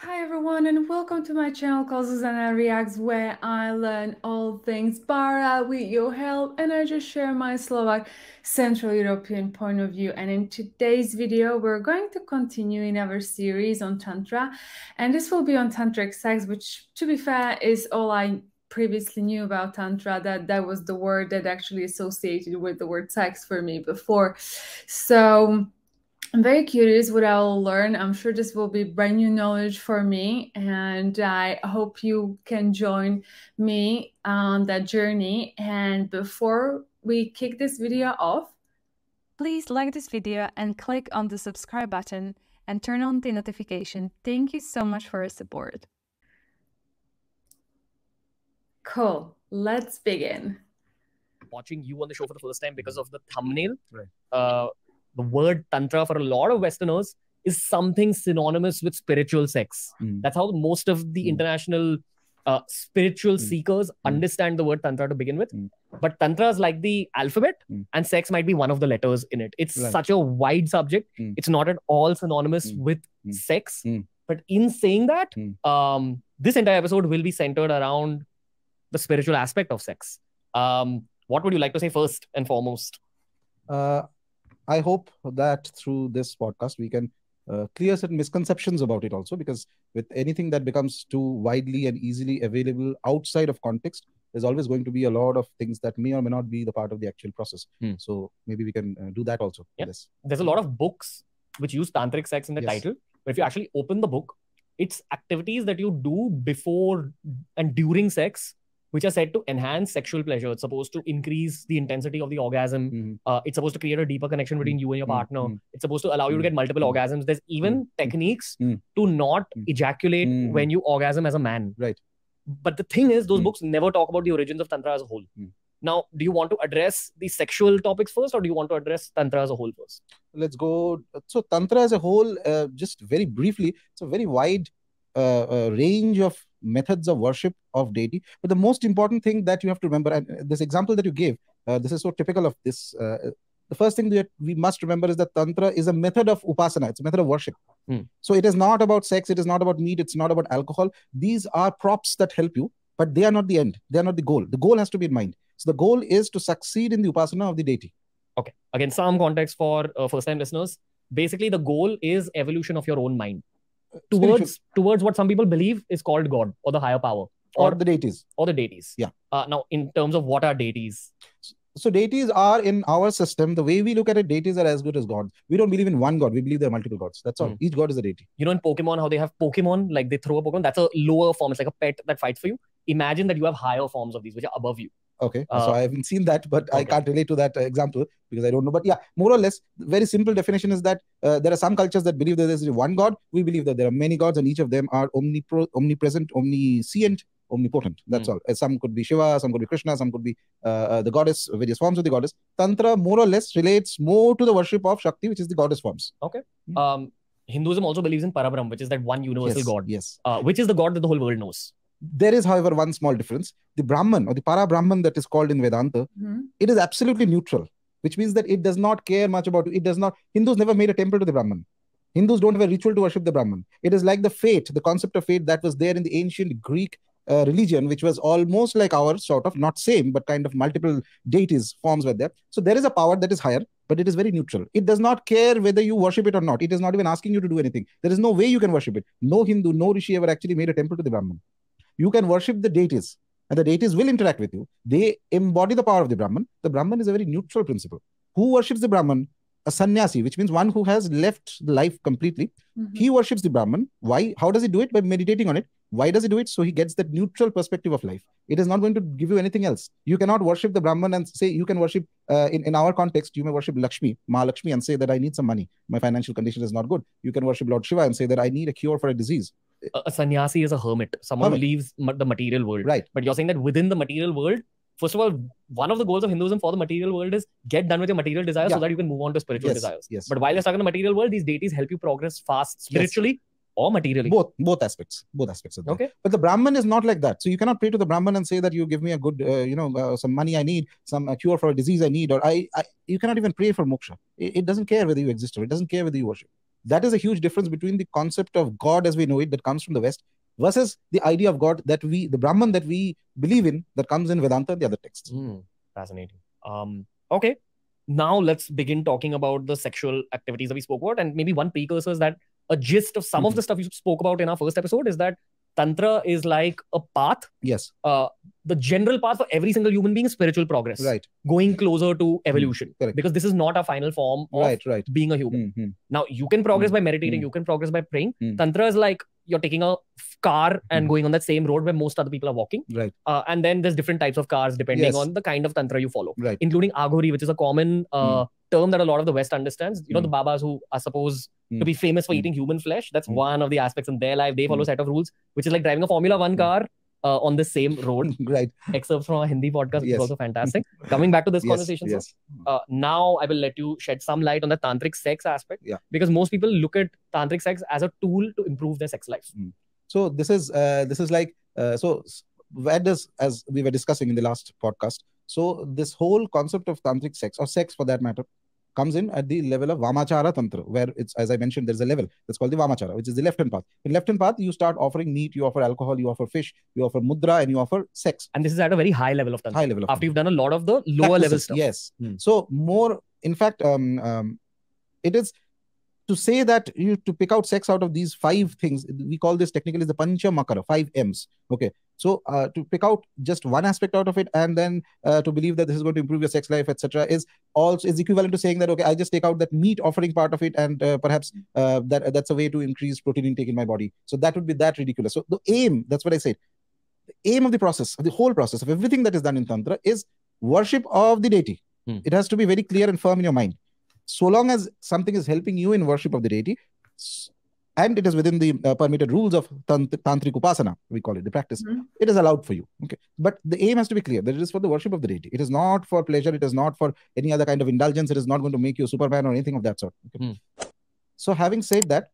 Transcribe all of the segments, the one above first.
Hi everyone, and welcome to my channel called zuzanareacts, where I learn all things para with your help, and I just share my Slovak Central European point of view. And in today's video, we're going to continue in our series on Tantra, and this will be on Tantric Sex, which, to be fair, is all I previously knew about Tantra. That was the word that actually associated with the word sex for me before. So I'm very curious what I'll learn. I'm sure this will be brand new knowledge for me, and I hope you can join me on that journey. And before we kick this video off, please like this video and click on the subscribe button and turn on the notification. Thank you so much for your support. Cool. Let's begin. Watching you on the show for the first time because of the thumbnail. Right. The word Tantra for a lot of Westerners is something synonymous with spiritual sex. That's how most of the international spiritual seekers understand the word Tantra to begin with. But Tantra is like the alphabet, and sex might be one of the letters in it. It's such a wide subject. It's not at all synonymous with sex. But in saying that, this entire episode will be centered around the spiritual aspect of sex. What would you like to say first and foremost? I hope that through this podcast, we can clear certain misconceptions about it also, because with anything that becomes too widely and easily available outside of context, there's always going to be a lot of things that may or may not be the part of the actual process. So maybe we can do that also. Yeah. There's a lot of books which use Tantric Sex in the title, but if you actually open the book, it's activities that you do before and during sex, which are said to enhance sexual pleasure. It's supposed to increase the intensity of the orgasm. It's supposed to create a deeper connection between you and your partner. It's supposed to allow you to get multiple orgasms. There's even techniques to not ejaculate when you orgasm as a man. Right. But the thing is, those books never talk about the origins of Tantra as a whole. Now, do you want to address the sexual topics first, or do you want to address Tantra as a whole first? Let's go. So Tantra as a whole, just very briefly, it's a very wide range of methods of worship of deity. But the most important thing that you have to remember, and this example that you gave, this is so typical of this. The first thing that we must remember is that Tantra is a method of upasana. It's a method of worship. So it is not about sex. It is not about meat. It's not about alcohol. These are props that help you, but they are not the end. They are not the goal. The goal has to be in mind. So the goal is to succeed in the upasana of the deity. Okay. Again, some context for first-time listeners. Basically, the goal is evolution of your own mind towards what some people believe is called God or the higher power or the deities. Yeah. Now, in terms of what are deities? So deities are, in our system, the way we look at it, deities are as good as gods. We don't believe in one god. We believe there are multiple gods. That's all. Each god is a deity. You know, in Pokemon, how they have Pokemon, like they throw a Pokemon, that's a lower form. It's like a pet that fights for you. Imagine that you have higher forms of these, which are above you. Okay. So I haven't seen that, but I can't relate to that example because I don't know. But yeah, more or less, very simple definition is that there are some cultures that believe that there's one god. We believe that there are many gods, and each of them are omnipresent, omniscient, omnipotent. That's all. Some could be Shiva, some could be Krishna, some could be the goddess, various forms of the goddess. Tantra more or less relates more to the worship of Shakti, which is the goddess forms. Okay. Hinduism also believes in Parabrahm, which is that one universal god. Yes. Which is the god that the whole world knows. There is, however, one small difference. The Brahman or the Para Brahman that is called in Vedanta, it is absolutely neutral, which means that it does not care much about you. It does not. Hindus never made a temple to the Brahman. Hindus don't have a ritual to worship the Brahman. It is like the fate, the concept of fate that was there in the ancient Greek religion, which was almost like ours, sort of, not same, but kind of multiple deities, forms were there. So there is a power that is higher, but it is very neutral. It does not care whether you worship it or not. It is not even asking you to do anything. There is no way you can worship it. No Hindu, no Rishi ever actually made a temple to the Brahman. You can worship the deities, and the deities will interact with you. They embody the power of the Brahman. The Brahman is a very neutral principle. Who worships the Brahman? A sannyasi, which means one who has left life completely. He worships the Brahman. Why? How does he do it? By meditating on it. Why does he do it? So he gets that neutral perspective of life. It is not going to give you anything else. You cannot worship the Brahman and say, you can worship, in our context, you may worship Lakshmi, Ma Lakshmi, and say that I need some money. My financial condition is not good. You can worship Lord Shiva and say that I need a cure for a disease. A sannyasi is a hermit, someone who leaves the material world. Right. But you're saying that within the material world, first of all, one of the goals of Hinduism for the material world is get done with your material desires so that you can move on to spiritual desires. Yes. But while you're stuck in the material world, these deities help you progress fast spiritually or materially. Both aspects. Both aspects of that. Okay. But the Brahman is not like that. So you cannot pray to the Brahman and say that you give me a good, some money I need, some cure for a disease I need, or you cannot even pray for moksha. It doesn't care whether you exist or it doesn't care whether you worship. That is a huge difference between the concept of God as we know it that comes from the West versus the idea of God that the Brahman that we believe in that comes in Vedanta and the other texts. Fascinating. Okay. Now let's begin talking about the sexual activities that we spoke about, and maybe one precursor is that a gist of some of the stuff you spoke about in our first episode is that Tantra is like a path. Yes. The general path for every single human being is spiritual progress. Right. Going closer to evolution. Correct. Because this is not a final form of being a human. Now, you can progress by meditating, you can progress by praying. Tantra is like you're taking a car and going on that same road where most other people are walking. Right. And then there's different types of cars depending on the kind of Tantra you follow. Right. Including Aghori, which is a common term that a lot of the West understands. You know, the Babas who are supposed to be famous for eating human flesh. That's one of the aspects in their life. They follow a set of rules, which is like driving a Formula 1 car on the same road. Right. Excerpts from a Hindi podcast, which is also fantastic. Coming back to this conversation, now I will let you shed some light on the Tantric Sex aspect. Because most people look at Tantric Sex as a tool to improve their sex lives. So this is like, so where does, as we were discussing in the last podcast, so this whole concept of Tantric Sex, or sex for that matter, comes in at the level of Vamachara Tantra, where it's, as I mentioned, there's a level that's called the Vamachara, which is the left-hand path. In left-hand path, you start offering meat, you offer alcohol, you offer fish, you offer mudra, and you offer sex. And this is at a very high level of Tantra. High level of After you've done a lot of the lower level stuff. Yes. So more, in fact, it is to say that to pick out sex out of these 5 things, we call this technically the Pancha Makara, 5 M's. Okay. So to pick out just one aspect out of it and then to believe that this is going to improve your sex life, etc., is equivalent to saying that, okay, I just take out that meat offering part of it and perhaps that's a way to increase protein intake in my body. So that would be that ridiculous. So the aim, that's what I said, the aim of the process, of the whole process of everything that is done in Tantra is worship of the deity. It has to be very clear and firm in your mind. So long as something is helping you in worship of the deity, and it is within the permitted rules of Tantric Upasana, we call it, the practice, it is allowed for you. Okay, but the aim has to be clear, that it is for the worship of the deity. It is not for pleasure, it is not for any other kind of indulgence, it is not going to make you a Superman or anything of that sort. Okay? So having said that,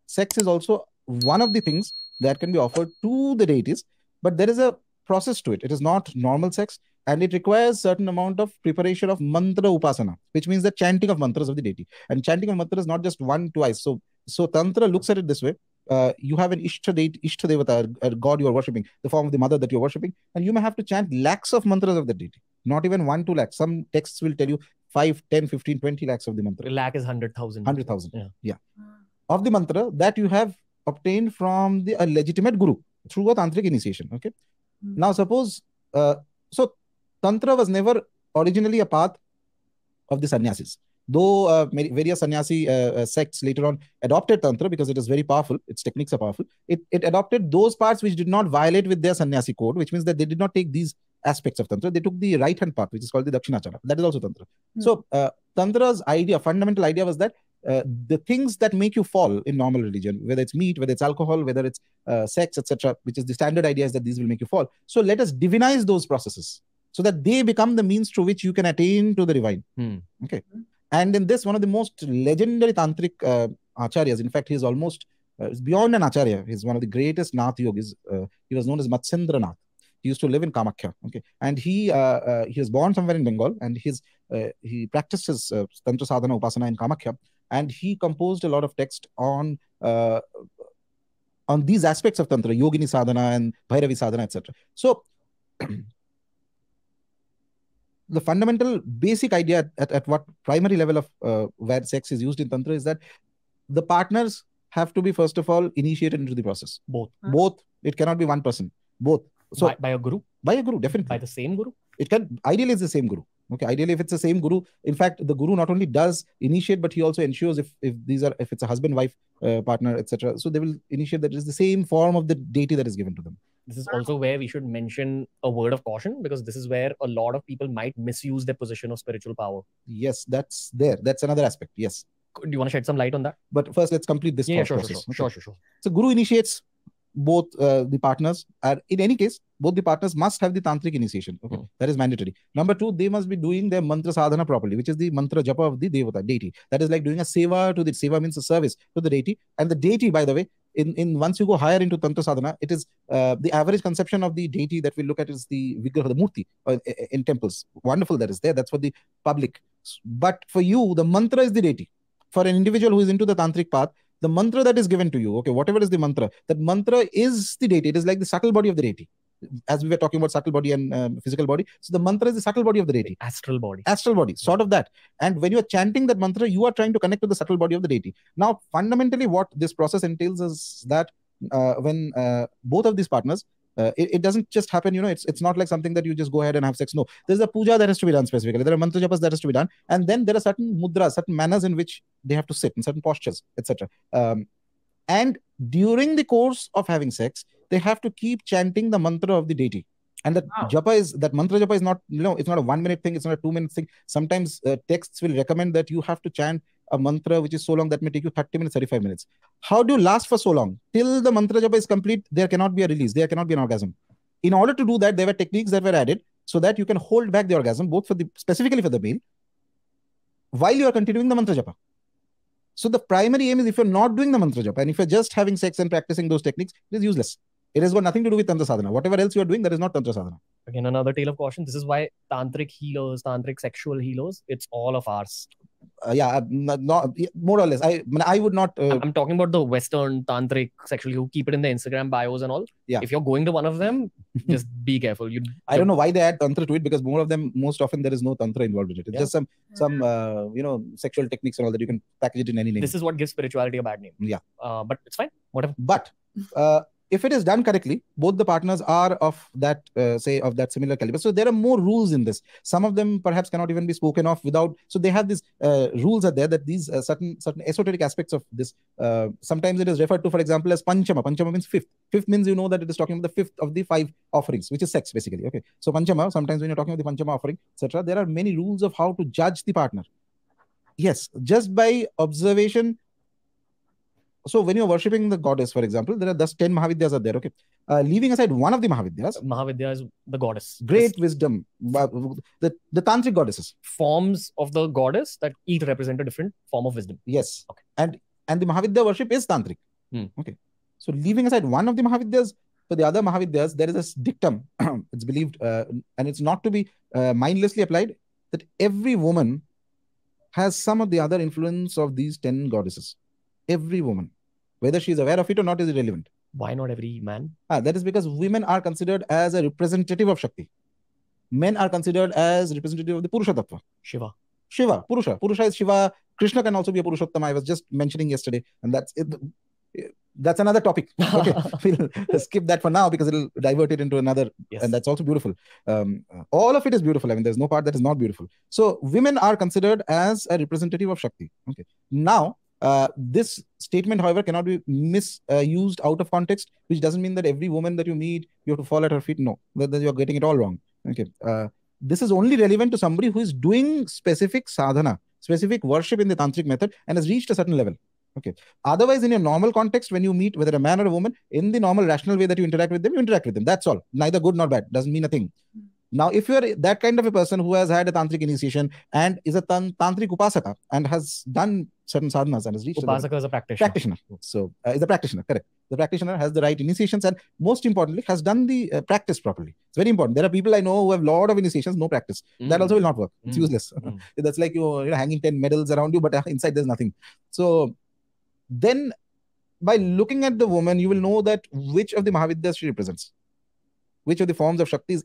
sex is also one of the things that can be offered to the deities, but there is a process to it. It is not normal sex. And it requires certain amount of preparation of mantra upasana, which means the chanting of mantras of the deity. And chanting of mantras is not just one, twice. So Tantra looks at it this way. You have an Ishta Devata, a god you are worshipping, the form of the mother that you are worshipping. And you may have to chant lakhs of mantras of the deity. Not even 1-2 lakhs. Some texts will tell you 5, 10, 15, 20 lakhs of the mantra. A lakh is 100,000. 100,000. Yeah. Of the mantra that you have obtained from a legitimate guru through a tantric initiation. Okay. Now suppose, so Tantra was never originally a path of the sannyasis. Though various sannyasi sects later on adopted Tantra because it is very powerful, its techniques are powerful, it adopted those parts which did not violate with their sannyasi code, which means that they did not take these aspects of Tantra. They took the right-hand path, which is called the Dakshinachara. That is also Tantra. So Tantra's fundamental idea was that the things that make you fall in normal religion, whether it's meat, whether it's alcohol, whether it's sex, etc., which is the standard idea is that these will make you fall. So let us divinize those processes so that they become the means through which you can attain to the divine. Okay. And in this, one of the most legendary tantric acharyas, in fact, he is almost beyond an acharya. He's one of the greatest Nath yogis. He was known as Matsyendra Nath. He used to live in Kamakhya. Okay. And he was born somewhere in Bengal, and he practiced his Tantra Sadhana Upasana in Kamakhya. And he composed a lot of text on these aspects of Tantra, Yogini Sadhana and Bhairavi Sadhana, etc. So, the fundamental basic idea at what primary level of where sex is used in Tantra is that the partners have to be, first of all, initiated into the process. Both. Both. It cannot be one person. Both. So by a guru? By a guru, definitely. By the same guru? It can, ideally it's the same guru. Okay. Ideally, if it's the same guru, in fact, the guru not only does initiate, but he also ensures if it's a husband-wife partner, etc. So they will initiate that it is the same form of the deity that is given to them. This is also where we should mention a word of caution, because this is where a lot of people might misuse their position of spiritual power. Yes, that's there. That's another aspect. Yes. Do you want to shed some light on that? But first, let's complete this process. Sure. So Guru initiates both the partners. In any case, both the partners must have the tantric initiation. Okay, that is mandatory. Number 2, they must be doing their mantra sadhana properly, which is the mantra japa of the devata, deity. That is like doing a seva to the seva means a service to the deity. And the deity, by the way, in once you go higher into Tantra Sadhana, it is the average conception of the deity that we look at is the Vigraha, the Murti in temples. Wonderful that is there. That's for the public. But for you, the mantra is the deity. For an individual who is into the Tantric path, The mantra that is given to you, okay, whatever is the mantra, that mantra is the deity. It is like the subtle body of the deity. As we were talking about subtle body and physical body. So the mantra is the subtle body of the deity. Astral body. Astral body, sort of that. And when you are chanting that mantra, you are trying to connect to the subtle body of the deity. Now, fundamentally, what this process entails is that when both of these partners, it doesn't just happen, it's not like something that you just go ahead and have sex. No, there's a puja that has to be done specifically. There are mantra japas that has to be done. And then there are certain mudras, certain manners in which they have to sit, in certain postures, etc. And during the course of having sex, they have to keep chanting the mantra of the deity. And that mantra japa is not, it's not a 1 minute thing, it's not a 2 minute thing. Sometimes texts will recommend that you have to chant a mantra which is so long that may take you 30 minutes, 35 minutes. How do you last for so long? Till the mantra japa is complete, there cannot be a release, there cannot be an orgasm. In order to do that, there were techniques that were added so that you can hold back the orgasm, both specifically for the male, while you are continuing the mantra japa. So the primary aim is, if you're not doing the mantra japa and if you're just having sex and practicing those techniques, it is useless. It has got nothing to do with Tantra sadhana. Whatever else you are doing, that is not Tantra sadhana. Again, another tale of caution. This is why tantric healers, tantric sexual healers, it's all of ours. More or less. I would not. I'm talking about the Western tantric sexual who keep it in the Instagram bios and all. Yeah. If you're going to one of them, just be careful. I don't know why they add tantra to it, because most often there is no tantra involved in it. It's just some sexual techniques and all that. You can package it in any name. This is what gives spirituality a bad name. Yeah. But it's fine. Whatever. But if it is done correctly, both the partners are of that, of that similar caliber. So there are more rules in this. Some of them perhaps cannot even be spoken of without. So they have these rules are there, that these certain esoteric aspects of this. Sometimes it is referred to, for example, as Panchama. Panchama means fifth. Fifth means that it is talking about the fifth of the 5 offerings, which is sex, basically. Okay. So Panchama, sometimes when you're talking about the Panchama offering, etc., there are many rules of how to judge the partner. Yes, just by observation. So when you're worshipping the goddess, for example, there are thus 10 Mahavidyas are there, okay? Leaving aside one of the Mahavidyas. Mahavidya is the goddess. Great wisdom. The tantric goddesses. Forms of the goddess that each represent a different form of wisdom. Yes. Okay. And the Mahavidya worship is tantric. Okay. So leaving aside one of the Mahavidyas, for the other Mahavidyas, there is this dictum, it's believed, and it's not to be mindlessly applied, that every woman has some of the other influence of these 10 goddesses. Every woman. Whether she is aware of it or not is irrelevant. Why not every man? That is because women are considered as a representative of Shakti. Men are considered as representative of the Purusha Tattva. Shiva. Purusha. Purusha is Shiva. Krishna can also be a Purushottama. I was just mentioning yesterday. And that's it. That's another topic. Okay, we'll skip that for now because it'll divert it into another. Yes. And that's also beautiful. All of it is beautiful. I mean, there's no part that is not beautiful. So women are considered as a representative of Shakti. Okay. Now, this statement, however, cannot be misused out of context, which doesn't mean that every woman that you meet, you have to fall at her feet. No, that you're getting it all wrong. Okay. This is only relevant to somebody who is doing specific sadhana, specific worship in the tantric method and has reached a certain level. Okay. Otherwise, in your normal context, when you meet whether a man or a woman, in the normal rational way that you interact with them, you interact with them. That's all. Neither good nor bad. Doesn't mean a thing. Now, if you're that kind of a person who has had a tantric initiation and is a tantric upasaka and has done certain sadhanas and has reached upasaka is a practitioner. So, is a practitioner, correct. The practitioner has the right initiations and most importantly, has done the practice properly. It's very important. There are people I know who have a lot of initiations, no practice. That also will not work. It's useless. That's like you're hanging 10 medals around you, but inside there's nothing. So, then by looking at the woman, you will know that which of the Mahavidyas she represents. Which of the forms of Shakti is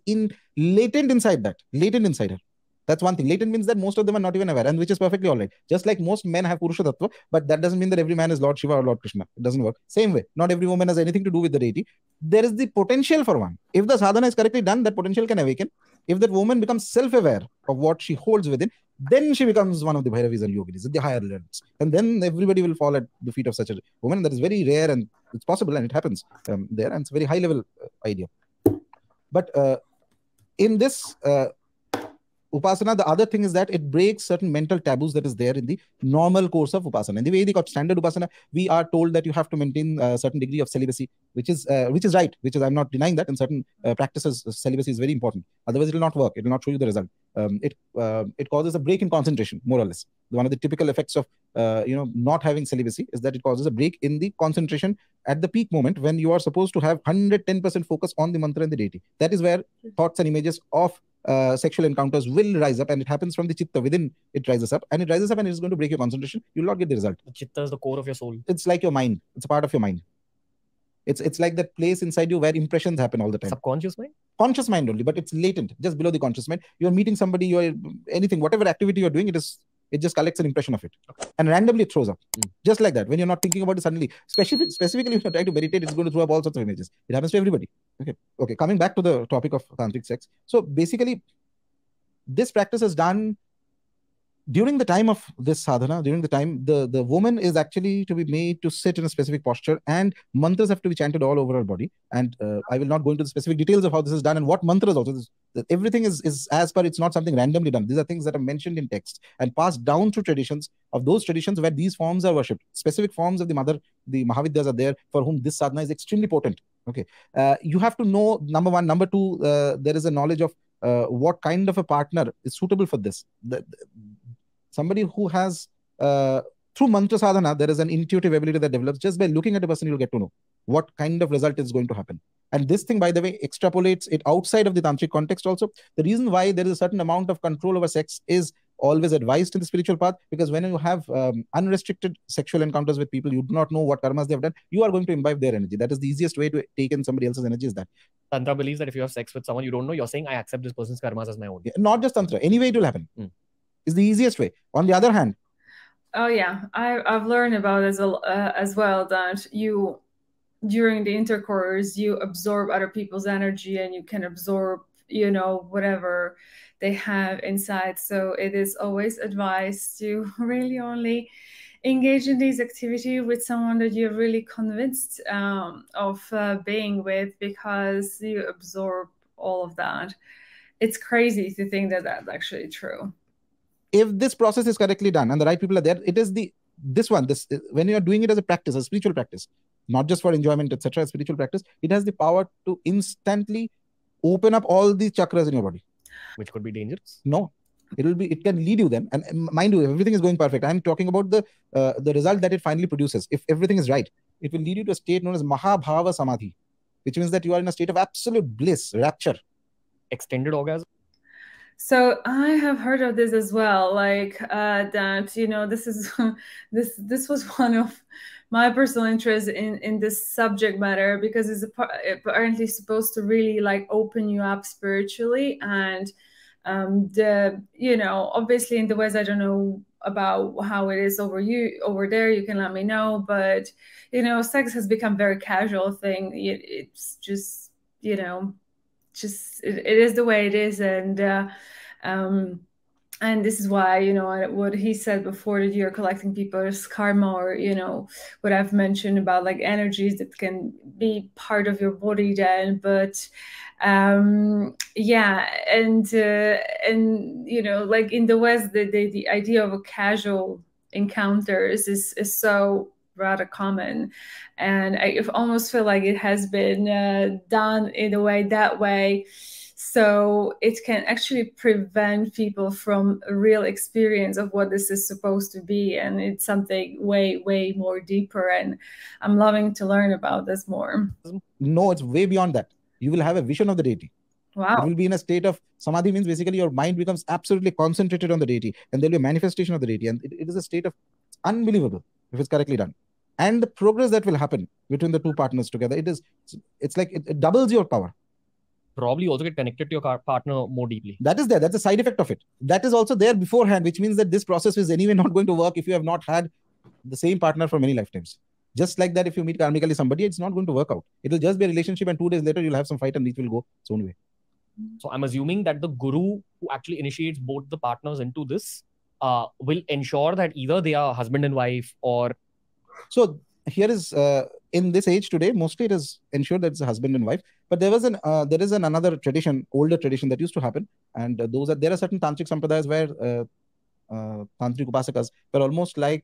latent inside her. That's one thing. Latent means that most of them are not even aware, and which is perfectly all right. Just like most men have Purusha Tattva, but that doesn't mean that every man is Lord Shiva or Lord Krishna. It doesn't work. Same way, not every woman has anything to do with the deity. There is the potential for one. If the sadhana is correctly done, that potential can awaken. If that woman becomes self-aware of what she holds within, then she becomes one of the Bhairavis and Yoginis at the higher levels. And then everybody will fall at the feet of such a woman. That is very rare and it's possible and it happens there. And it's a very high-level idea. But in this Upasana, the other thing is that it breaks certain mental taboos that is there in the normal course of Upasana. In the Vedic or standard Upasana, we are told that you have to maintain a certain degree of celibacy, which is right, I'm not denying that. In certain practices, celibacy is very important. Otherwise, it will not work. It will not show you the result. It causes a break in concentration, more or less. One of the typical effects of not having celibacy is that it causes a break in the concentration at the peak moment when you are supposed to have 110% focus on the mantra and the deity. That is where thoughts and images of sexual encounters will rise up, and it happens from the chitta within. It rises up, and it is going to break your concentration. You will not get the result. The chitta is the core of your soul. It's like your mind. It's a part of your mind. It's like that place inside you where impressions happen all the time. Subconscious mind? Conscious mind only, but it's latent, just below the conscious mind. You're meeting somebody, you're anything, whatever activity you're doing, it just collects an impression of it. Okay. And randomly it throws up. Just like that. When you're not thinking about it suddenly, specifically if you're trying to meditate, it's going to throw up all sorts of images. It happens to everybody. Okay. Coming back to the topic of tantric sex. So basically, this practice is done during the time of this sadhana. During the time, the woman is actually to be made to sit in a specific posture, and mantras have to be chanted all over her body. And I will not go into the specific details of how this is done and what mantras also. Everything is as per, it's not something randomly done. These are things that are mentioned in texts and passed down through traditions, of those traditions where these forms are worshipped. Specific forms of the mother, the Mahavidyas are there, for whom this sadhana is extremely potent. Okay. You have to know, number one. Number two, there is a knowledge of what kind of a partner is suitable for this. Somebody who has, through mantra sadhana, there is an intuitive ability that develops. Just by looking at a person, you'll get to know what kind of result is going to happen. And this thing, by the way, extrapolates it outside of the tantric context also. The reason why there is a certain amount of control over sex is always advised in the spiritual path, because when you have unrestricted sexual encounters with people, you do not know what karmas they have done. You are going to imbibe their energy. That is the easiest way to take in somebody else's energy, is that. Tantra believes that if you have sex with someone you don't know, you're saying, I accept this person's karmas as my own. Yeah, not just Tantra. Any way it will happen. Is the easiest way. On the other hand, oh yeah, I've learned about this as well, that you, during the intercourse, you absorb other people's energy, and you can absorb, whatever they have inside. So it is always advised to really only engage in these activities with someone that you're really convinced of being with, because you absorb all of that. It's crazy to think that that's actually true. If this process is correctly done and the right people are there, it is when you are doing it as a practice, a spiritual practice, not just for enjoyment, etc., spiritual practice, it has the power to instantly open up all these chakras in your body. Which could be dangerous? No. It can lead you then. And mind you, everything is going perfect. I'm talking about the result that it finally produces. If everything is right, it will lead you to a state known as Mahabhava Samadhi, which means that you are in a state of absolute bliss, rapture. Extended orgasm? So I have heard of this as well, like that, this was one of my personal interests in this subject matter, because it's apparently supposed to really like open you up spiritually. And obviously in the West, I don't know about how it is over there, you can let me know, but sex has become very casual thing. It's just it is the way it is. And this is why, what he said before, that you're collecting people's karma, or, what I've mentioned about like energies that can be part of your body then. But yeah. And like in the West, the idea of a casual encounters is so rather common. And I almost feel like it has been done in a way that way. So it can actually prevent people from a real experience of what this is supposed to be. And it's something way, way more deeper. And I'm loving to learn about this more. No, it's way beyond that. You will have a vision of the deity. Wow. It will be in a state of samadhi, means basically your mind becomes absolutely concentrated on the deity, and there'll be a manifestation of the deity. And it is a state of unbelievable if it's correctly done. And the progress that will happen between the two partners together, it's like it doubles your power. Probably also get connected to your partner more deeply. That is there. That's a side effect of it. That is also there beforehand, which means that this process is anyway not going to work if you have not had the same partner for many lifetimes. Just like that, if you meet karmically somebody, it's not going to work out. It will just be a relationship, and 2 days later, you'll have some fight and each will go its own way. So I'm assuming that the guru who actually initiates both the partners into this will ensure that either they are husband and wife, or... So here is... in this age today, mostly it is ensured that it's a husband and wife. But there is another tradition, older tradition that used to happen, and there are certain tantric sampradayas where tantric upasakas were almost like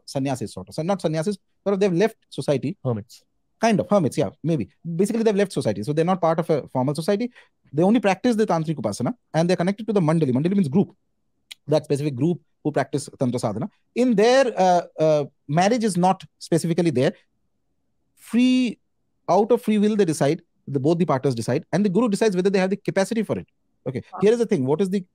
sannyasis sort of. So not sannyasis, but they've left society. Hermits. Kind of hermits, yeah, maybe. Basically, they've left society, so they're not part of a formal society. They only practice the tantric upasana, and they're connected to the mandali. Mandali means group. That specific group who practice tantra sadhana. In their marriage is not specifically there. Out of free will, they decide, both the partners decide, and the guru decides whether they have the capacity for it. Okay, here is the thing. What is the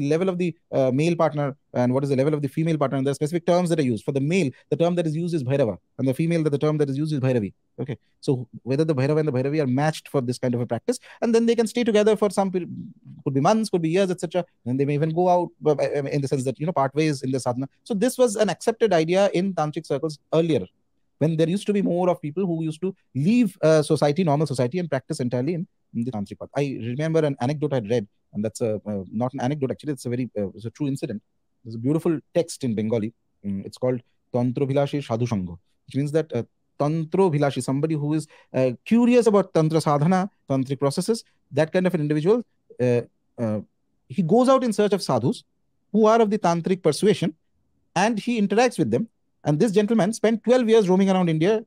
level of the male partner and what is the level of the female partner? And there are specific terms that are used. For the male, the term that is used is Bhairava, and the female, the term that is used is Bhairavi. Okay, so whether the Bhairava and the Bhairavi are matched for this kind of a practice, and then they can stay together for some period, could be months, could be years, etc. And they may even go out in the sense that part ways in the sadhana. So this was an accepted idea in tantric circles earlier, when there used to be more of people who used to leave society, normal society, and practice entirely in the tantric path. I remember an anecdote I read, and that's not an anecdote actually. It's a true incident. There's a beautiful text in Bengali. It's called Tantro-bhilashi Sadhu Sangha, which means that Tantro-bhilashi, somebody who is curious about tantra sadhana, tantric processes, that kind of an individual, he goes out in search of sadhus who are of the tantric persuasion, and he interacts with them. And this gentleman spent 12 years roaming around India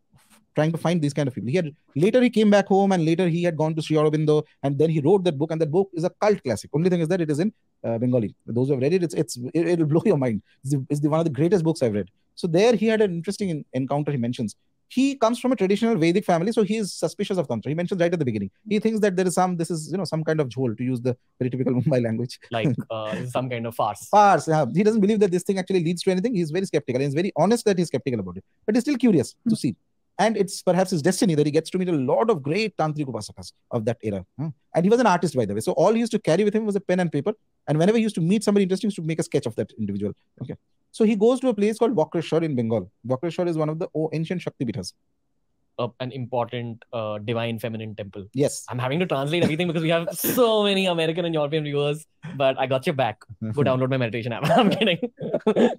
trying to find these kind of people. Later he came back home, and later he had gone to Sri Aurobindo, and then he wrote that book, and that book is a cult classic. Only thing is that it is in Bengali. Those who have read it, it'll blow your mind. It's one of the greatest books I've read. So there he had an interesting encounter. He mentions he comes from a traditional Vedic family, so he is suspicious of tantra. He mentions right at the beginning. He thinks that this is some kind of jhol, to use the very typical Mumbai language. Like some kind of farce. Farce. Yeah. He doesn't believe that this thing actually leads to anything. He's very skeptical, and he's very honest that he's skeptical about it. But he's still curious to see. And it's perhaps his destiny that he gets to meet a lot of great tantric upasakas of that era. And he was an artist, by the way. So all he used to carry with him was a pen and paper. And whenever he used to meet somebody interesting, he used to make a sketch of that individual. Okay. So he goes to a place called Vakreshwar in Bengal. Vakreshwar is one of the ancient Shakti Pithas. An important divine feminine temple. Yes. I'm having to translate everything because we have so many American and European viewers, but I got your back. Go download my meditation app. I'm kidding.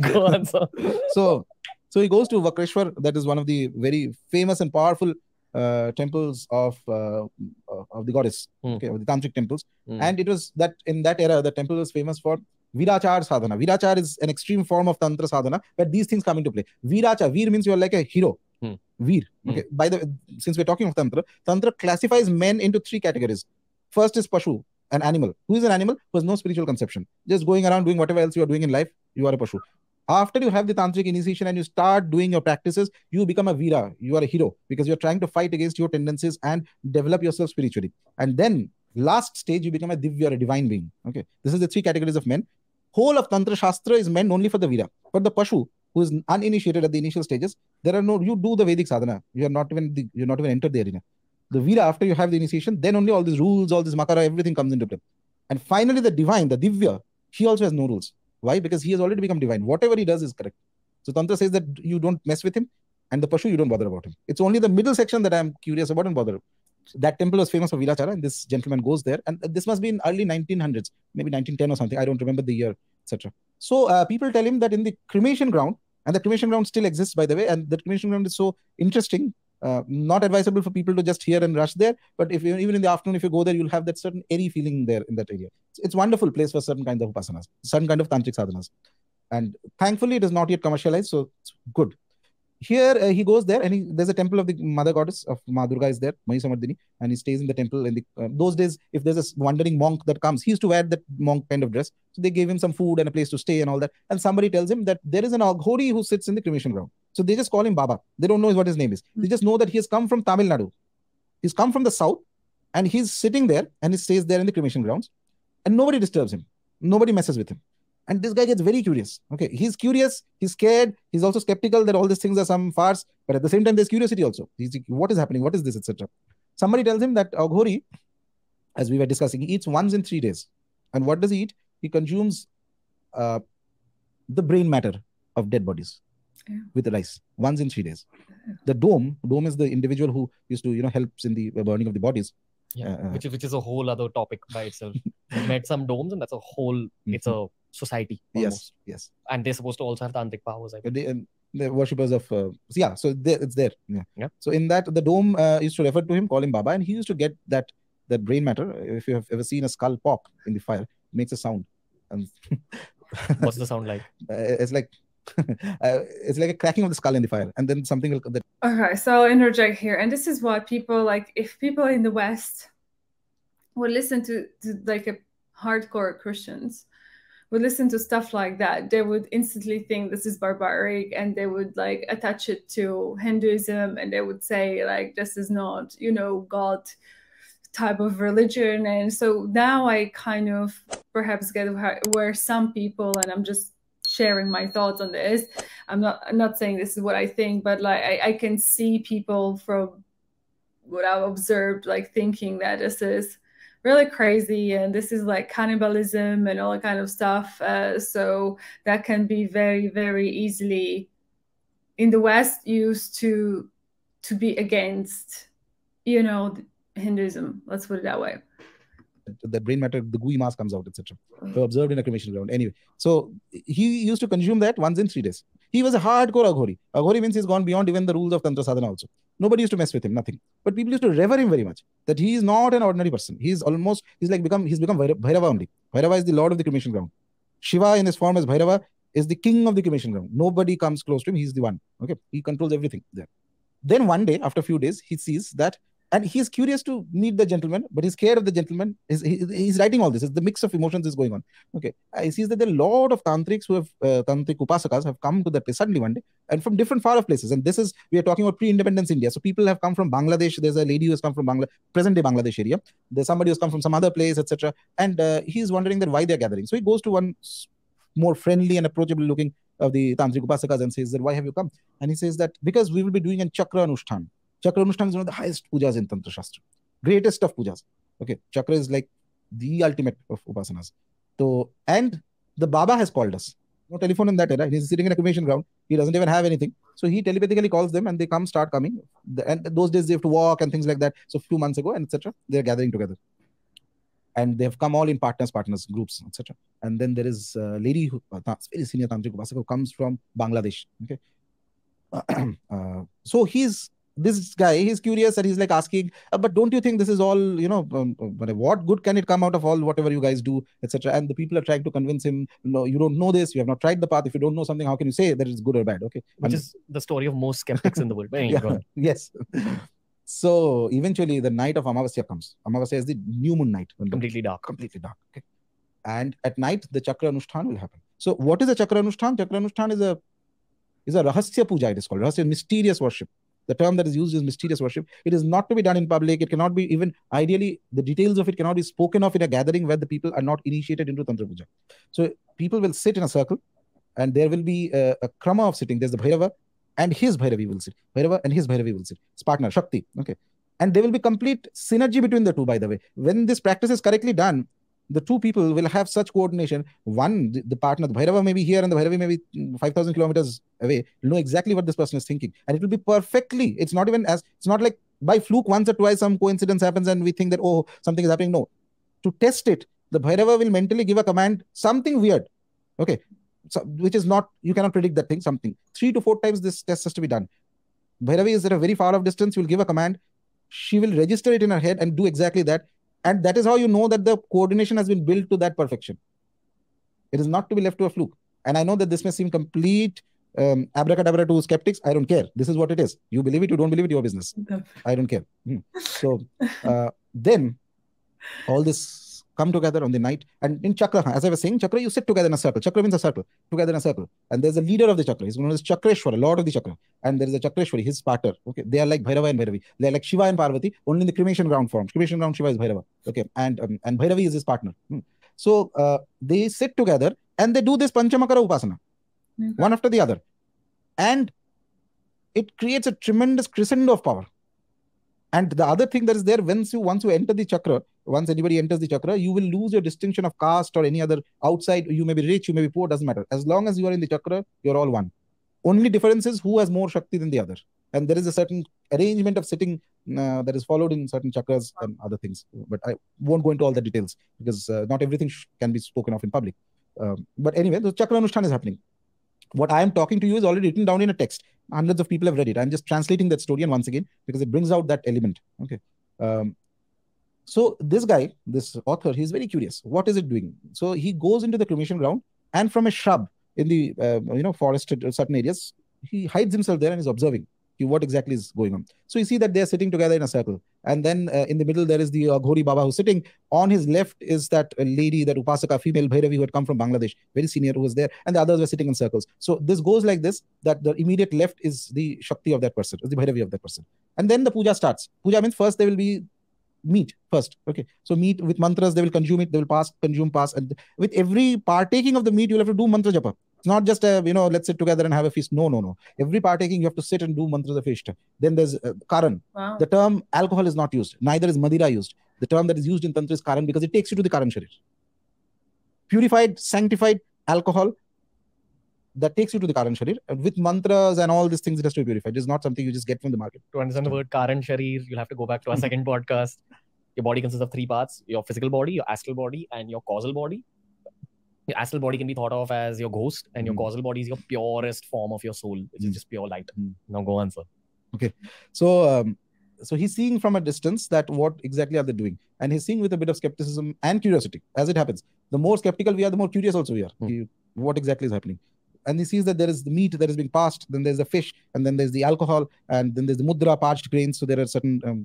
Go on. So he goes to Vakreshwar. That is one of the very famous and powerful temples of the goddess, okay, of the tantric temples. And it was that in that era, the temple was famous for Virachar sadhana. Virachar is an extreme form of tantra sadhana, where these things come into play. Viracha, Veer means you are like a hero. Veer. Okay. By the way, since we're talking of Tantra classifies men into 3 categories. First is Pashu, an animal. Who is an animal? Who has no spiritual conception. Just going around doing whatever else you are doing in life, you are a Pashu. After you have the tantric initiation and you start doing your practices, you become a Veera. You are a hero, because you're trying to fight against your tendencies and develop yourself spiritually. And then last stage, you become a Divya, a divine being. Okay. This is the 3 categories of men. Whole of Tantra Shastra is meant only for the Veera. For the Pashu, who is uninitiated at the initial stages, you do the Vedic sadhana. You're not even entered the arena. The Veera, after you have the initiation, then only all these rules, all this makara, everything comes into play. And finally, the divine, the Divya, he also has no rules. Why? Because he has already become divine. Whatever he does is correct. So Tantra says that you don't mess with him, and the Pashu, you don't bother about him. It's only the middle section that I'm curious about and bother. That temple was famous for Virachara, and this gentleman goes there. And this must be in early 1900s, maybe 1910 or something. I don't remember the year, etc. So people tell him that in the cremation ground, and the cremation ground still exists, by the way, and the cremation ground is so interesting, not advisable for people to just hear and rush there. But even in the afternoon, if you go there, you'll have that certain airy feeling there in that area. It's a wonderful place for certain kinds of upasanas, certain kind of tantric sadhanas. And thankfully, it is not yet commercialized, so it's good. Here he goes there, and there's a temple of the mother goddess of Ma Durga is there, Mahisamardini, and he stays in the temple. In those days, if there's a wandering monk that comes, he used to wear that monk kind of dress. So they gave him some food and a place to stay and all that. And somebody tells him that there is an Aghori who sits in the cremation ground. So they just call him Baba. They don't know what his name is. They just know that he has come from Tamil Nadu. He's come from the south, and he's sitting there, and he stays there in the cremation grounds, and nobody disturbs him. Nobody messes with him. And this guy gets very curious. Okay, he's curious, he's scared, he's also skeptical that all these things are some farce, but at the same time, there's curiosity also. He's like, what is happening? What is this, etc. Somebody tells him that Aghori, as we were discussing, he eats once in 3 days. And what does he eat? He consumes the brain matter of dead bodies with the rice once in 3 days. The dome is the individual who used to, helps in the burning of the bodies. Yeah, which is a whole other topic by itself. I met some domes, and that's a whole, it's a society almost. Yes. And they're supposed to also have tantric powers, I think. They're worshippers of, so it's there. Yeah. So in that, the dome used to refer to him, call him Baba, and he used to get that brain matter. If you have ever seen a skull pop in the fire, it makes a sound. And what's the sound like? It's like it's like a cracking of the skull in the fire, and then something will. Okay, so I'll interject here, and this is what people like. If people in the West would listen to like a hardcore Christians would listen to stuff like that, they would instantly think this is barbaric, and they would like attach it to Hinduism, and they would say like this is not, God type of religion. And so now I kind of perhaps get where some people, and I'm just sharing my thoughts on this, I'm not saying this is what I think, but like I can see people from what I've observed, like thinking that this is really crazy and this is like cannibalism and all that kind of stuff. So that can be very, very easily in the West used to be against, you know, Hinduism. Let's put it that way. The brain matter, the gooey mass comes out, etc. So observed in a cremation ground. Anyway, so he used to consume that once in 3 days. He was a hardcore Aghori. Aghori means he's gone beyond even the rules of Tantra Sadhana also. Nobody used to mess with him, nothing. But people used to revere him very much. That he is not an ordinary person. He's become Bhairava only. Bhairava is the lord of the cremation ground. Shiva in his form as Bhairava is the king of the cremation ground. Nobody comes close to him. He's the one. Okay, he controls everything there. Then one day, after a few days, he sees that, and he's curious to meet the gentleman, but he's scared of the gentleman. He's writing all this. The mix of emotions is going on. Okay, he sees that there are a lot of tantrics who have tantric upasakas have come to that place suddenly one day, and from different far off places. And this is, we are talking about pre-independence India. So people have come from Bangladesh. There's a lady who has come from present-day Bangladesh area. There's somebody who's come from some other place, etc. And he's wondering that why they're gathering. So he goes to one more friendly and approachable looking of the tantric upasakas and says that, why have you come? And he says that because we will be doing a chakra anushtan. Chakra anushtan is one of the highest pujas in Tantra Shastra. Greatest of pujas. Okay, chakra is like the ultimate of upasanas. So, and the Baba has called us. No telephone in that era. He's sitting in a cremation ground. He doesn't even have anything. So he telepathically calls them and they start coming. And those days they have to walk and things like that. So a few months ago and etc. They're gathering together. And they have come all in partners, groups, etc. And then there is a lady who, very senior tantric upasaka, who comes from Bangladesh. Okay. So this guy, he's curious and he's like asking, but don't you think this is all, you know, what good can it come out of all whatever you guys do, etc. And the people are trying to convince him, no, you don't know this, you have not tried the path. If you don't know something, how can you say that it's good or bad? Okay, which is the story of most skeptics in the world. Yeah, yes. So eventually the night of Amavasya comes. Amavasya is the new moon night. Completely dark. Completely dark. Okay. And at night, the Chakra Anushtan will happen. So what is a Chakra Anushtan? Chakra Anushtan is a Rahasya Puja, it is called. Rahasya, mysterious worship. The term that is used is mysterious worship. It is not to be done in public. It cannot be even, ideally, the details of it cannot be spoken of in a gathering where the people are not initiated into Tantra Puja. So people will sit in a circle and there will be a krama of sitting. There's the Bhairava and his Bhairavi will sit. Bhairava and his Bhairavi will sit. It's partner, Shakti. Okay. And there will be complete synergy between the two, by the way. When this practice is correctly done, the two people will have such coordination. One, the partner, the Bhairava may be here and the Bhairavi may be 5,000 kilometers away. Will know exactly what this person is thinking. And it will be perfectly, it's not like by fluke once or twice some coincidence happens and we think that, oh, something is happening. No. To test it, the Bhairava will mentally give a command, something weird. Okay. So, which is not, you cannot predict that thing, something. 3 to 4 times this test has to be done. Bhairavi is at a very far off distance. You will give a command. She will register it in her head and do exactly that. And that is how you know that the coordination has been built to that perfection. It is not to be left to a fluke. And I know that this may seem complete abracadabra to skeptics. I don't care. This is what it is. You believe it, you don't believe it, your business. I don't care. So then all this come together on the night. And in Chakra, as I was saying, Chakra, you sit together in a circle. Chakra means a circle, together in a circle. And there's a leader of the Chakra. He's known as Chakreshwara, Lord of the Chakra. And there is a Chakreshwari, his partner. Okay, they are like Bhairava and Bhairavi. They are like Shiva and Parvati, only in the cremation ground form. Cremation ground Shiva is Bhairava. Okay, and Bhairavi is his partner. So they sit together and they do this Panchamakara Upasana, one after the other. And it creates a tremendous crescendo of power. And the other thing that is there, once you enter the chakra, once anybody enters the chakra, you will lose your distinction of caste or any other outside. You may be rich, you may be poor, doesn't matter. As long as you are in the chakra, you're all one. Only difference is who has more Shakti than the other. And there is a certain arrangement of sitting that is followed in certain chakras and other things. But I won't go into all the details because not everything can be spoken of in public. But anyway, the chakra anushtan is happening. What I am talking to you is already written down in a text. Hundreds of people have read it. I'm just translating that story and once again because it brings out that element. Okay. So this guy, this author, he's very curious. What is it doing? So he goes into the cremation ground and from a shrub in the forested certain areas, he hides himself there and is observing what exactly is going on. So you see that they are sitting together in a circle. And then in the middle, there is the Ghori Baba who's sitting. On his left is that lady, that Upasaka, female Bhairavi who had come from Bangladesh, very senior, who was there. And the others were sitting in circles. So this goes like this, that the immediate left is the Shakti of that person, is the Bhairavi of that person. And then the puja starts. Puja means first there will be meat first. Okay. So meat with mantras, they will consume it, they will pass, consume, pass. And with every partaking of the meat, you'll have to do mantra japa. It's not just, let's sit together and have a feast. No, no, no. Every partaking, you have to sit and do mantras of feast. Then there's Karan. Wow. The term alcohol is not used. Neither is Madira used. The term that is used in Tantra is Karan because it takes you to the Karan Sharir. Purified, sanctified alcohol that takes you to the Karan Sharir. With mantras and all these things, it has to be purified. It is not something you just get from the market. To understand the word Karan Sharir, you'll have to go back to our second podcast. Your body consists of three parts: your physical body, your astral body, and your causal body. Your astral body can be thought of as your ghost, and your causal body is your purest form of your soul, which is just pure light. Now go on, sir. Okay. So he's seeing from a distance that what exactly are they doing? And he's seeing with a bit of skepticism and curiosity, as it happens. The more skeptical we are, the more curious also we are. What exactly is happening? And he sees that there is the meat that is being passed, then there's the fish, and then there's the alcohol, and then there's the mudra, parched grains. So there are certain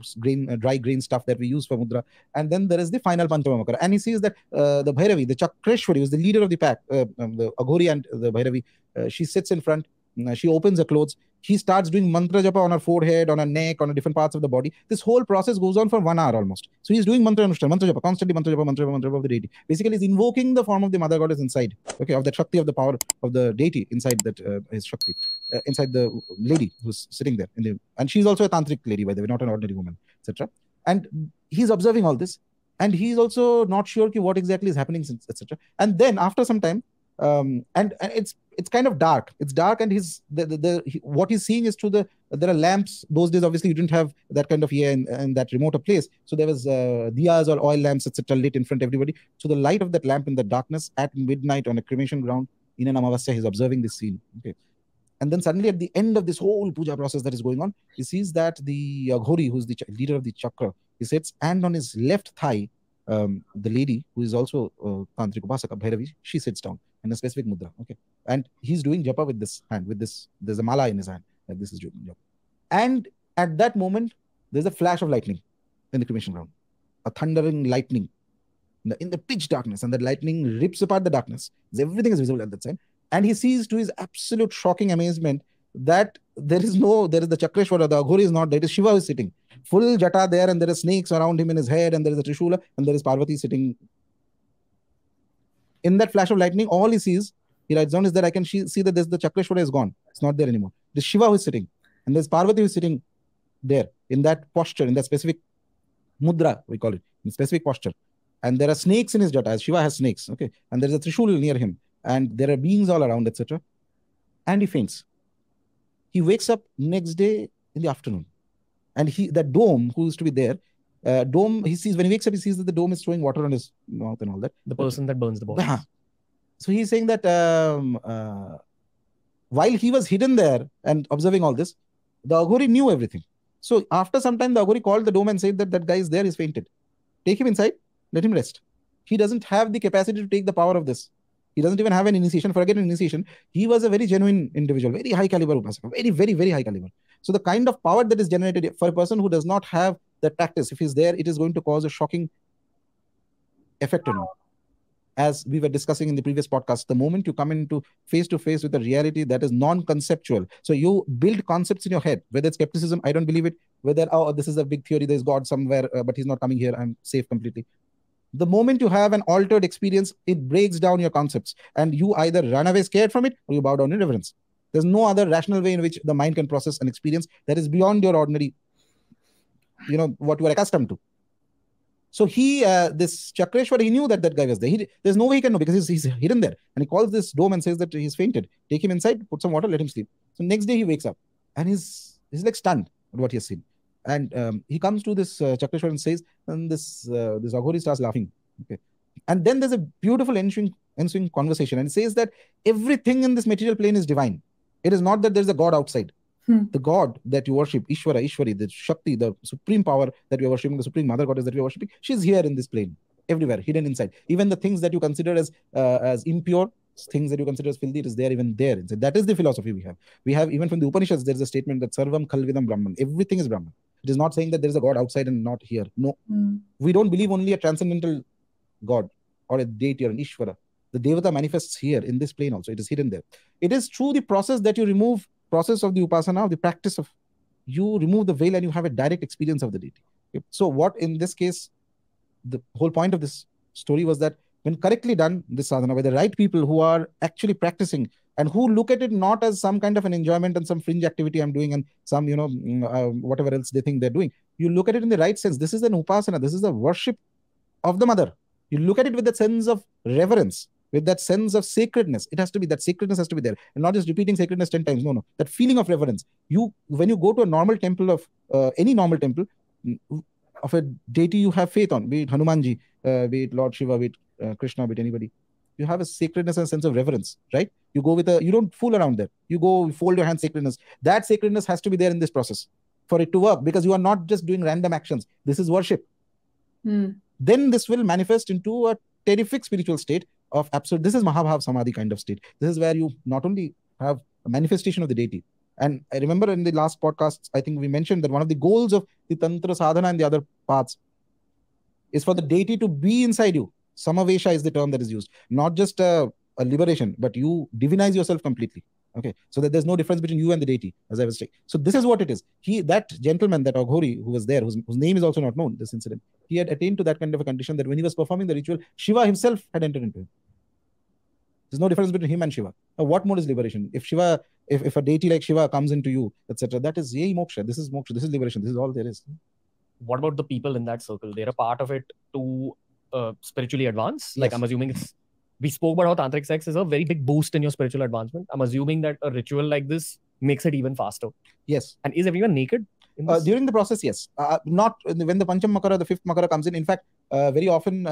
dry grain stuff that we use for mudra. And then there is the final Panchamamakara. And he sees that the Bhairavi, the Chakreshwari, who's the leader of the pack, the Aghori and the Bhairavi, she sits in front. She opens her clothes. He starts doing mantra japa on her forehead, on her neck, on different parts of the body. This whole process goes on for 1 hour almost. So he's doing mantra japa, constantly mantra japa of the deity. Basically, he's invoking the form of the mother goddess inside, okay, of the Shakti, of the power of the deity inside that his Shakti, inside the lady who's sitting there. And she's also a tantric lady, by the way, not an ordinary woman, etc. And he's observing all this. And he's also not sure what exactly is happening, etc. And then after some time, and it's kind of dark. It's dark, and what he's seeing is there are lamps. Those days, obviously, you didn't have that kind of in that remote place. So there was diyas or oil lamps, etc., lit in front of everybody. So the light of that lamp in the darkness at midnight on a cremation ground in an Amavasya, he's observing this scene. Okay. And then suddenly at the end of this whole puja process that is going on, he sees that the Aghori, who's the leader of the chakra, he sits, and on his left thigh, the lady who is also Tantric Upasaka, Bhairavi, she sits down in a specific mudra. Okay. And he's doing japa with this hand, there's a mala in his hand. Like this is japa. And at that moment, there's a flash of lightning in the cremation ground. A thundering lightning in the pitch darkness, and that lightning rips apart the darkness. Everything is visible at that time. And he sees, to his absolute shocking amazement, that there is the Chakreshwara, the Aghori is not there. It is Shiva who is sitting. Full jata there, and there are snakes around him in his head, and there is a Trishula, and there is Parvati sitting. In that flash of lightning, all he sees, he writes down, is that I can see that the Chakreshwara is gone. It's not there anymore. There's Shiva who is sitting, and there's Parvati who is sitting there, in that posture, in that specific mudra, we call it, in specific posture. And there are snakes in his jata, as Shiva has snakes, okay? And there is a Trishul near him, and there are beings all around, etc. And he faints. He wakes up next day in the afternoon. And that dome, who used to be there, he sees, when he wakes up, he sees that the dome is throwing water on his mouth and all that. The person that burns the body. So he's saying that while he was hidden there and observing all this, the Aghori knew everything. So after some time, the Aghori called the dome and said that guy is there, he's fainted. Take him inside, let him rest. He doesn't have the capacity to take the power of this. He doesn't even have an initiation. Forget an initiation. He was a very genuine individual, very high caliber Upasaka, very, very, very high caliber. So the kind of power that is generated for a person who does not have that practice, if he's there, it is going to cause a shocking effect on you. As we were discussing in the previous podcast, the moment you come into face to face with a reality that is non-conceptual, so you build concepts in your head, whether it's skepticism, I don't believe it, whether, oh, this is a big theory, there's God somewhere, but he's not coming here, I'm safe completely. The moment you have an altered experience, it breaks down your concepts, and you either run away scared from it or you bow down in reverence. There's no other rational way in which the mind can process an experience that is beyond your ordinary, what you are accustomed to. So this Chakreshwar, he knew that guy was there. There's no way he can know because he's hidden there. And he calls this dome and says that he's fainted. Take him inside, put some water, let him sleep. So next day he wakes up and he's like stunned at what he has seen. And he comes to this Chakreshwar and says, and this Aghori starts laughing. Okay. And then there's a beautiful ensuing conversation. And it says that everything in this material plane is divine. It is not that there's a God outside. The God that you worship, Ishvara, Ishwari, the Shakti, the supreme power that we are worshipping, the supreme mother goddess that we are worshipping, she's here in this plane, everywhere, hidden inside. Even the things that you consider as impure, things that you consider as filthy, it is there, even there. That is the philosophy we have. We have, even from the Upanishads, there is a statement that Sarvam Khalvidam Brahman. Everything is Brahman. It is not saying that there is a God outside and not here. No. We don't believe only a transcendental God or a deity or an Ishvara. The Devata manifests here in this plane also. It is hidden there. It is through the process that you process of the Upasana, of the practice of, you remove the veil and you have a direct experience of the deity. So what in this case, the whole point of this story was that when correctly done, this sadhana by the right people who are actually practicing and who look at it not as some kind of an enjoyment and some fringe activity I'm doing and some, whatever else they think they're doing. You look at it in the right sense. This is an upasana. This is the worship of the mother. You look at it with that sense of reverence, with that sense of sacredness. It has to be, that sacredness has to be there, and not just repeating sacredness 10 times. No. That feeling of reverence. When you go to a normal temple of any normal temple of a deity you have faith on, be it Hanumanji, be it Lord Shiva, be it Krishna, be it anybody, you have a sacredness and a sense of reverence, right? You go with you don't fool around there. You go fold your hands, sacredness. That sacredness has to be there in this process for it to work, because you are not just doing random actions. This is worship. Then this will manifest into a terrific spiritual state of absolute. This is Mahabhav Samadhi kind of state. This is where you not only have a manifestation of the deity. And I remember in the last podcast, I think we mentioned that one of the goals of the Tantra sadhana and the other paths is for the deity to be inside you. Samavesha is the term that is used. Not just a liberation, but you divinize yourself completely. Okay, so that there's no difference between you and the deity, as I was saying. So this is what it is. That gentleman, that Aghori who was there, whose name is also not known, this incident, he had attained to that kind of a condition that when he was performing the ritual, Shiva himself had entered into him. There's no difference between him and Shiva. Now, what more is liberation? If Shiva, if a deity like Shiva comes into you, etc., that is yay moksha. This is moksha. This is liberation. This is all there is. What about the people in that circle? They're a part of it to spiritually advance. Like, I'm assuming we spoke about how tantric sex is a very big boost in your spiritual advancement. I'm assuming that a ritual like this makes it even faster. Yes. And is everyone naked? During the process, yes. Not when the Pancham Makara, the fifth Makara comes in. In fact, very often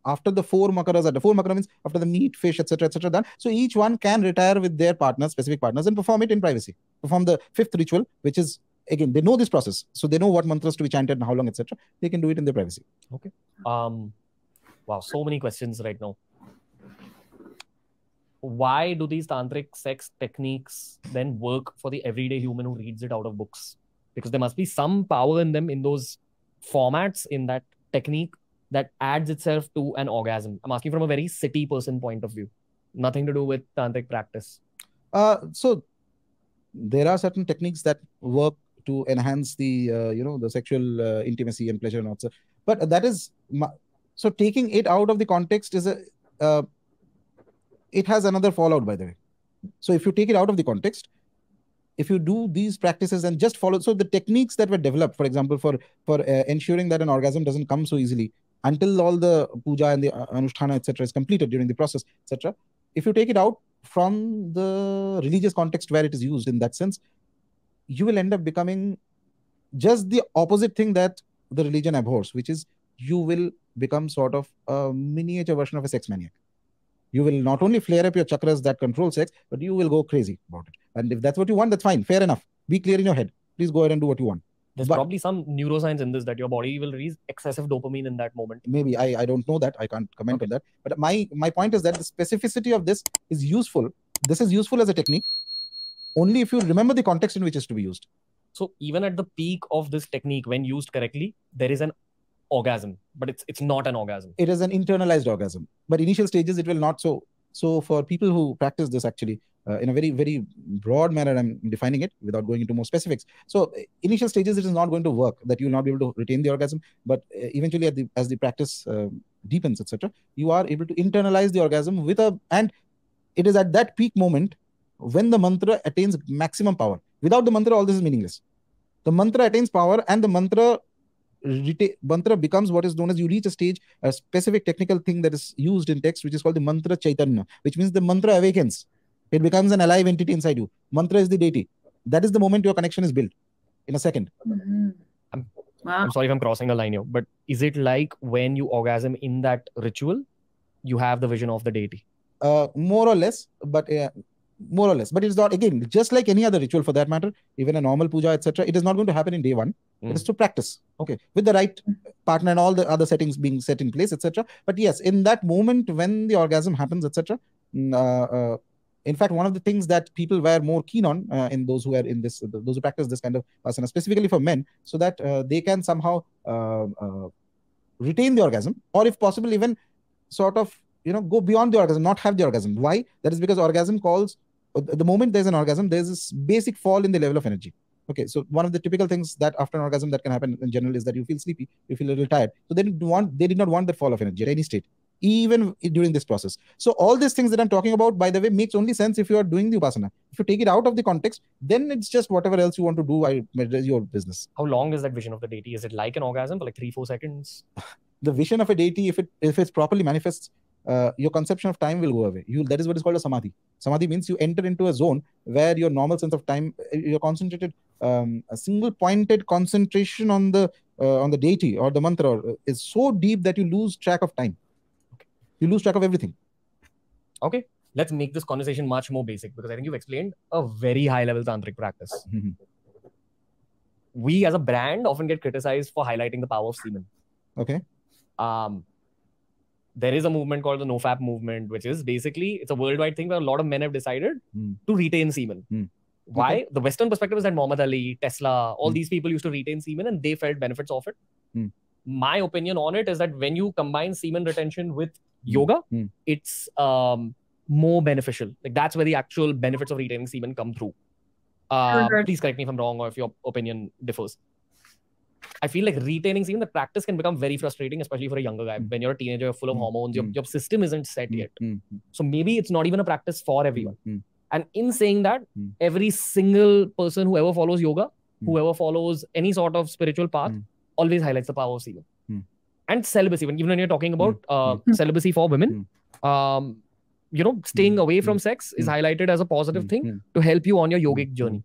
after the 4 Makaras, the 4 Makara means after the meat, fish, etc., done. So each one can retire with their partners, specific partners, and perform it in privacy. Perform the 5th ritual, which is, again, they know this process. So they know what mantras to be chanted and how long, etc. They can do it in their privacy. Okay. Wow, so many questions right now. Why do these tantric sex techniques then work for the everyday human who reads it out of books? Because there must be some power in them, in those formats, in that technique that adds itself to an orgasm. I'm asking from a very city person point of view. Nothing to do with tantric practice. So there are certain techniques that work to enhance the, the sexual intimacy and pleasure and all. But that is... So taking it out of the context is it has another fallout, by the way. So if you take it out of the context, if you do these practices and just follow, so the techniques that were developed, for example, for ensuring that an orgasm doesn't come so easily until all the puja and the anusthana, etc., is completed during the process, etc. If you take it out from the religious context where it is used in that sense, you will end up becoming just the opposite thing that the religion abhors, which is you will become sort of a miniature version of a sex maniac. You will not only flare up your chakras that control sex, but you will go crazy about it. And if that's what you want, that's fine. Fair enough. Be clear in your head. Please go ahead and do what you want. There's probably some neuroscience in this, that your body will release excessive dopamine in that moment. Maybe. I don't know that. I can't comment on that. But my point is that the specificity of this is useful. This is useful as a technique only if you remember the context in which it's to be used. So even at the peak of this technique, when used correctly, there is an orgasm, but it's not an orgasm. It is an internalized orgasm. But initial stages, it will not. So for people who practice this actually in a very, very broad manner, I'm defining it without going into more specifics. So initial stages, it is not going to work, that you will not be able to retain the orgasm. But eventually, as the practice deepens, etc., you are able to internalize the orgasm and it is at that peak moment when the mantra attains maximum power. Without the mantra, all this is meaningless. The mantra attains power, and the mantra becomes what is known as, you reach a stage, a specific technical thing that is used in text, which is called the mantra chaitanya, which means the mantra awakens. It becomes an alive entity inside you. Mantra is the deity. That is the moment your connection is built in a second. I'm sorry if I'm crossing a line here, but is it like when you orgasm in that ritual, you have the vision of the deity? More or less, but it's not, again, just like any other ritual for that matter, even a normal puja, etc., it is not going to happen in day one. It is to practice, okay, with the right partner and all the other settings being set in place, etc. But yes, in that moment when the orgasm happens, etc., in fact, one of the things that people were more keen on in those who are in this, those who practice this kind of asana, specifically for men, so that they can somehow retain the orgasm, or if possible, even sort of, go beyond the orgasm, not have the orgasm. Why? That is because orgasm calls, the moment there's an orgasm, there's this basic fall in the level of energy. Okay, so one of the typical things that after an orgasm that can happen in general is that you feel sleepy, you feel a little tired. So they did not want that fall of energy at any state, even during this process. So all these things that I'm talking about, by the way, makes only sense if you are doing the upasana. If you take it out of the context, then it's just whatever else you want to do, your business. How long is that vision of the deity? Is it like an orgasm for like 3-4 seconds? The vision of a deity, if it's properly manifests, your conception of time will go away. That is what is called a samadhi. Samadhi means you enter into a zone where your normal sense of time, you're concentrated, a single pointed concentration on the deity or the mantra is so deep that you lose track of time. Okay. You lose track of everything. Okay, let's make this conversation much more basic, because I think you've explained a very high level tantric practice. We as a brand often get criticized for highlighting the power of semen. Okay. There is a movement called the NoFap movement, which is basically, it's a worldwide thing where a lot of men have decided to retain semen. Why? Okay. The Western perspective is that Muhammad Ali, Tesla, all these people used to retain semen and they felt benefits of it. My opinion on it is that when you combine semen retention with yoga, it's more beneficial. Like that's where the actual benefits of retaining semen come through. Please correct me if I'm wrong or if your opinion differs. I feel like retaining semen, the practice can become very frustrating, especially for a younger guy. When you're a teenager, you're full of hormones, your system isn't set yet. So maybe it's not even a practice for everyone. And in saying that, every single person who ever follows yoga, whoever follows any sort of spiritual path, always highlights the power of semen. And celibacy, even when you're talking about celibacy for women, staying away from sex is highlighted as a positive thing to help you on your yogic journey.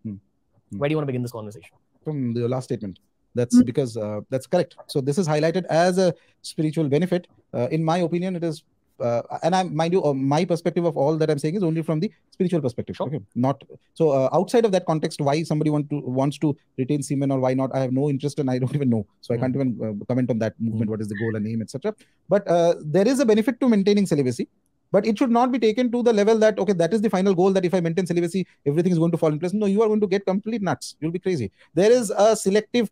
Where do you want to begin this conversation? From the last statement. That's because that's correct. So this is highlighted as a spiritual benefit. In my opinion, it is, and mind you, my perspective of all that I'm saying is only from the spiritual perspective. Sure. Okay, not so outside of that context. Why somebody wants to retain semen or why not? I have no interest and I don't even know. So I can't even comment on that movement. What is the goal and aim, etc. But there is a benefit to maintaining celibacy. But it should not be taken to the level that, okay, that is the final goal, that if I maintain celibacy, everything is going to fall in place. No, you are going to get complete nuts. You'll be crazy. There is a selective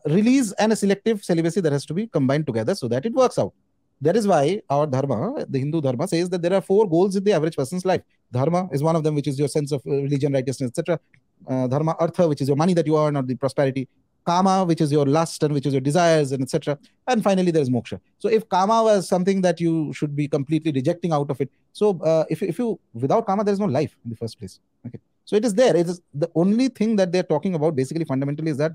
release and a selective celibacy that has to be combined together so that it works out. That is why our dharma, the Hindu dharma, says that there are 4 goals in the average person's life. Dharma is one of them, which is your sense of religion, righteousness, etc. Dharma, artha, which is your money that you earn or the prosperity. Kama, which is your lust and which is your desires, and etc. And finally, there is moksha. So if kama was something that you should be completely rejecting out of it, so if you without kama, there is no life in the first place. Okay, so it is there. It is the only thing that they're talking about. Basically, fundamentally, is that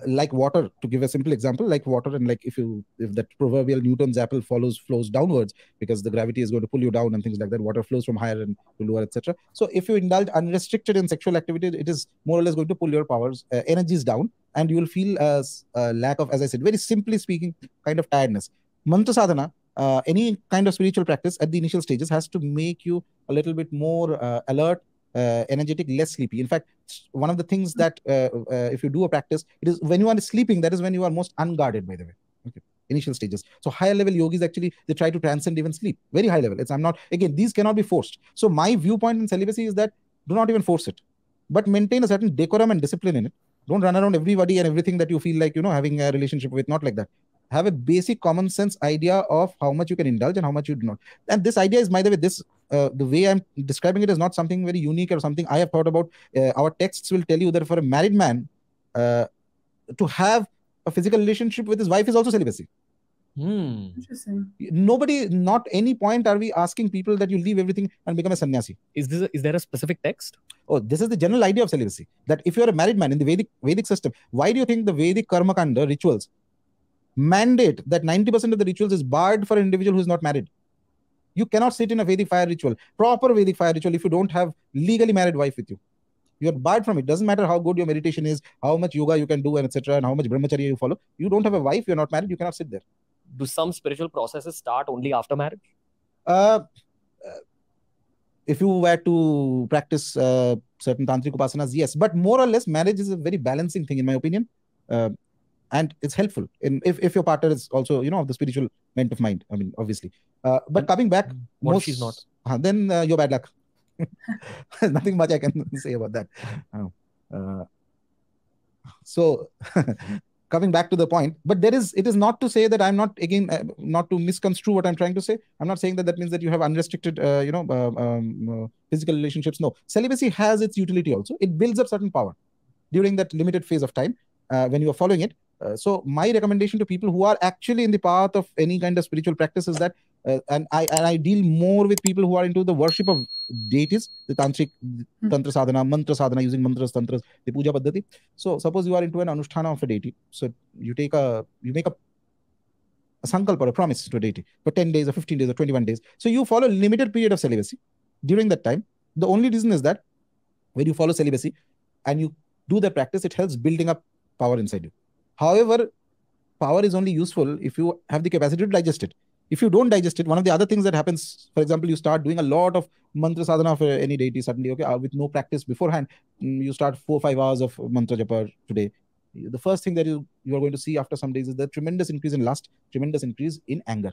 like water. To give a simple example, like water, and like if that proverbial Newton's apple flows downwards because the gravity is going to pull you down and things like that. Water flows from higher and to lower, etc. So if you indulge unrestricted in sexual activity, it is more or less going to pull your powers, energies down, and you will feel a lack of, as I said, very simply speaking, kind of tiredness. Mantra sadhana, any kind of spiritual practice at the initial stages has to make you a little bit more alert, energetic, less sleepy. In fact, one of the things that if you do a practice, it is when you are sleeping, that is when you are most unguarded, by the way. Okay, initial stages. So higher level yogis actually, they try to transcend even sleep. Very high level. Again, these cannot be forced. So my viewpoint in celibacy is that do not even force it, but maintain a certain decorum and discipline in it. Don't run around everybody and everything that you feel like, having a relationship with, not like that. Have a basic common sense idea of how much you can indulge and how much you do not. And this idea is, by the way, the way I'm describing it is not something very unique or something I have thought about. Our texts will tell you that for a married man, to have a physical relationship with his wife is also celibacy. Interesting. Not any point are we asking people that you leave everything and become a sannyasi. Is there a specific text? Oh, this is the general idea of celibacy. That if you're a married man in the Vedic system, why do you think the Vedic karma kanda rituals mandate that 90% of the rituals is barred for an individual who is not married? You cannot sit in a Vedic fire ritual, proper Vedic fire ritual, if you don't have legally married wife with you. You're barred from it. Doesn't matter how good your meditation is, how much yoga you can do, and etc., and how much brahmacharya you follow. You don't have a wife, you're not married, you cannot sit there. Do some spiritual processes start only after marriage? If you were to practice certain tantric upasanas, yes. But more or less, marriage is a very balancing thing, in my opinion. And it's helpful if your partner is also, of the spiritual bent of mind. I mean, obviously. But coming back, what if she's not? Then you're bad luck. Nothing much I can say about that. So coming back to the point, but it is not to say that I'm not, again, not to misconstrue what I'm trying to say. I'm not saying that means that you have unrestricted, physical relationships. No, celibacy has its utility also. It builds up certain power during that limited phase of time when you are following it. So my recommendation to people who are actually in the path of any kind of spiritual practice is that, and I deal more with people who are into the worship of deities, the tantric, tantra sadhana, mantra sadhana, using mantras, tantras, the puja paddhati. So suppose you are into an anusthana of a deity. So you make a sankalpa or a promise to a deity for 10 days or 15 days or 21 days. So you follow a limited period of celibacy. During that time, the only reason is that when you follow celibacy and you do the practice, it helps building up power inside you. However, power is only useful if you have the capacity to digest it. If you don't digest it, one of the other things that happens, for example, you start doing a lot of mantra sadhana for any deity suddenly, okay, with no practice beforehand, you start 4 or 5 hours of mantra japa today. The first thing that you are going to see after some days is the tremendous increase in lust, tremendous increase in anger.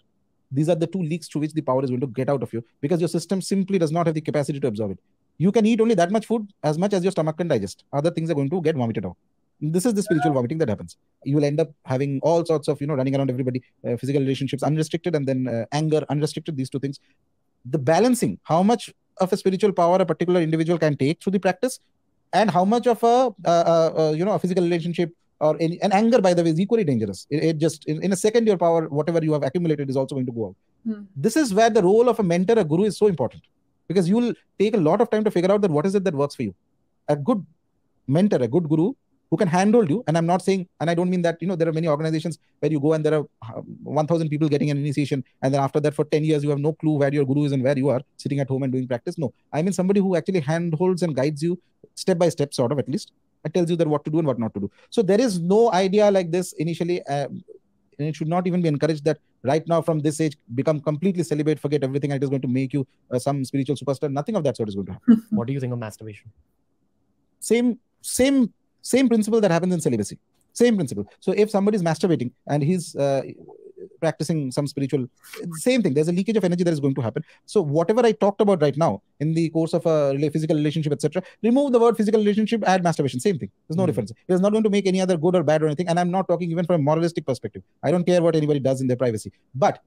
These are the two leaks through which the power is going to get out of you, because your system simply does not have the capacity to absorb it. You can eat only that much food, as much as your stomach can digest. Other things are going to get vomited out. This is the spiritual vomiting that happens. You will end up having all sorts of, running around everybody, physical relationships unrestricted, and then anger unrestricted, these two things. The balancing, how much of a spiritual power a particular individual can take through the practice, and how much of a physical relationship or any, and anger, by the way, is equally dangerous. It just, in a second, your power, whatever you have accumulated, is also going to go out. This is where the role of a mentor, a guru, is so important, because you will take a lot of time to figure out that what is it that works for you. A good mentor, a good guru, who can handhold you, and I'm not saying, and I don't mean that, there are many organizations where you go and there are 1,000 people getting an initiation, and then after that for 10 years you have no clue where your guru is and where you are sitting at home and doing practice. No, I mean somebody who actually handholds and guides you step by step, sort of, at least, and tells you that what to do and what not to do. So there is no idea like this initially, and it should not even be encouraged that right now from this age become completely celibate, forget everything, and it is going to make you some spiritual superstar. Nothing of that sort is going to happen. What do you think of masturbation? Same principle that happens in celibacy. Same principle. So if somebody is masturbating and he's practicing some spiritual, same thing. There's a leakage of energy that is going to happen. So whatever I talked about right now in the course of a physical relationship, etc., remove the word physical relationship, add masturbation. Same thing. There's no difference. It is not going to make any other good or bad or anything. And I'm not talking even from a moralistic perspective. I don't care what anybody does in their privacy. But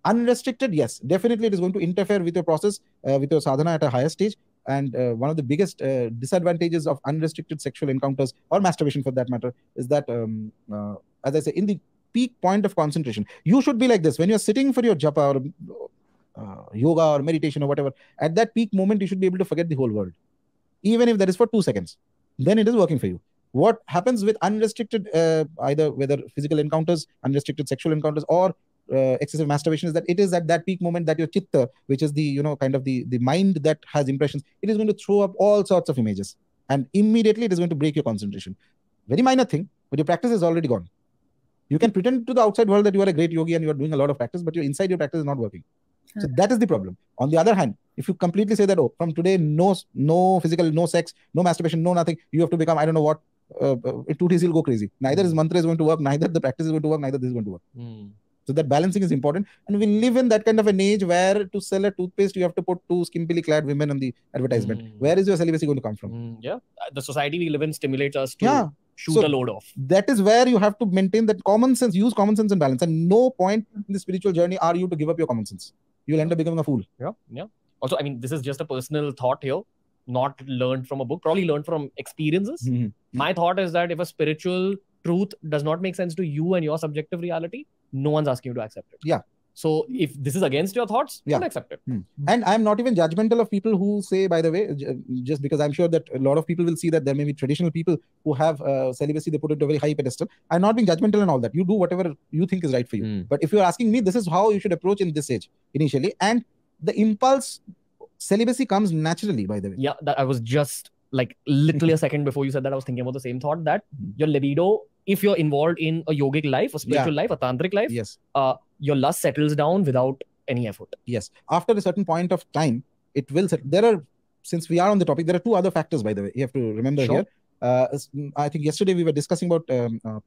unrestricted, yes, definitely it is going to interfere with your process, with your sadhana at a higher stage. And one of the biggest disadvantages of unrestricted sexual encounters, or masturbation for that matter, is that, as I say, in the peak point of concentration, you should be like this. When you're sitting for your japa or yoga or meditation or whatever, at that peak moment, you should be able to forget the whole world. Even if that is for 2 seconds, then it is working for you. What happens with unrestricted, either whether physical encounters, unrestricted sexual encounters, or excessive masturbation, is that it is at that peak moment that your chitta, which is the kind of the mind that has impressions, it is going to throw up all sorts of images, and immediately it is going to break your concentration. Very minor thing, but your practice is already gone. You can pretend to the outside world that you are a great yogi and you are doing a lot of practice, but inside your practice is not working. So that is the problem. On the other hand, if you completely say that, oh, from today, no physical, no sex, no masturbation, no nothing, you have to become, I don't know what, 2 days you'll go crazy. Neither his mantra is going to work, neither the practice is going to work, neither this is going to work. So that balancing is important. And we live in that kind of an age where to sell a toothpaste, you have to put 2 skimpily clad women on the advertisement. Where is your celibacy going to come from? Yeah. The society we live in stimulates us to shoot a load off. That is where you have to maintain that common sense, use common sense and balance. And no point in the spiritual journey are you to give up your common sense. You'll end up becoming a fool. Yeah. Also, I mean, this is just a personal thought here, not learned from a book, probably learned from experiences. My thought is that if a spiritual truth does not make sense to you and your subjective reality, no one's asking you to accept it. Yeah. So if this is against your thoughts, don't accept it. And I'm not even judgmental of people who say, by the way, just because I'm sure that a lot of people will see that there may be traditional people who have celibacy, they put it to a very high pedestal. I'm not being judgmental and all that. You do whatever you think is right for you. But if you're asking me, this is how you should approach in this age initially. And the impulse, celibacy comes naturally, by the way. Yeah, that I was just like literally a second before you said that, I was thinking about the same thought, that your libido, if you're involved in a yogic life, a spiritual life, a tantric life, your lust settles down without any effort. Yes. After a certain point of time, it will settle. There are, since we are on the topic, there are 2 other factors, by the way, you have to remember here. I think yesterday we were discussing about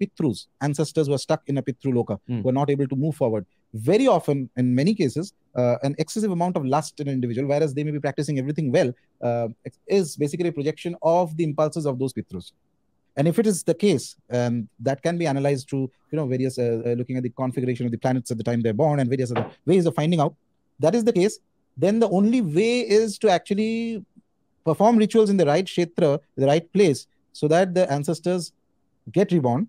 Pitrus, ancestors who are stuck in a Pitru Loka, who are not able to move forward. Very often, in many cases, an excessive amount of lust in an individual, whereas they may be practicing everything well, is basically a projection of the impulses of those Pitrus. And if it is the case, that can be analyzed through various looking at the configuration of the planets at the time they're born and various other ways of finding out. That is the case. Then the only way is to actually perform rituals in the right kshetra, the right place, so that the ancestors get reborn,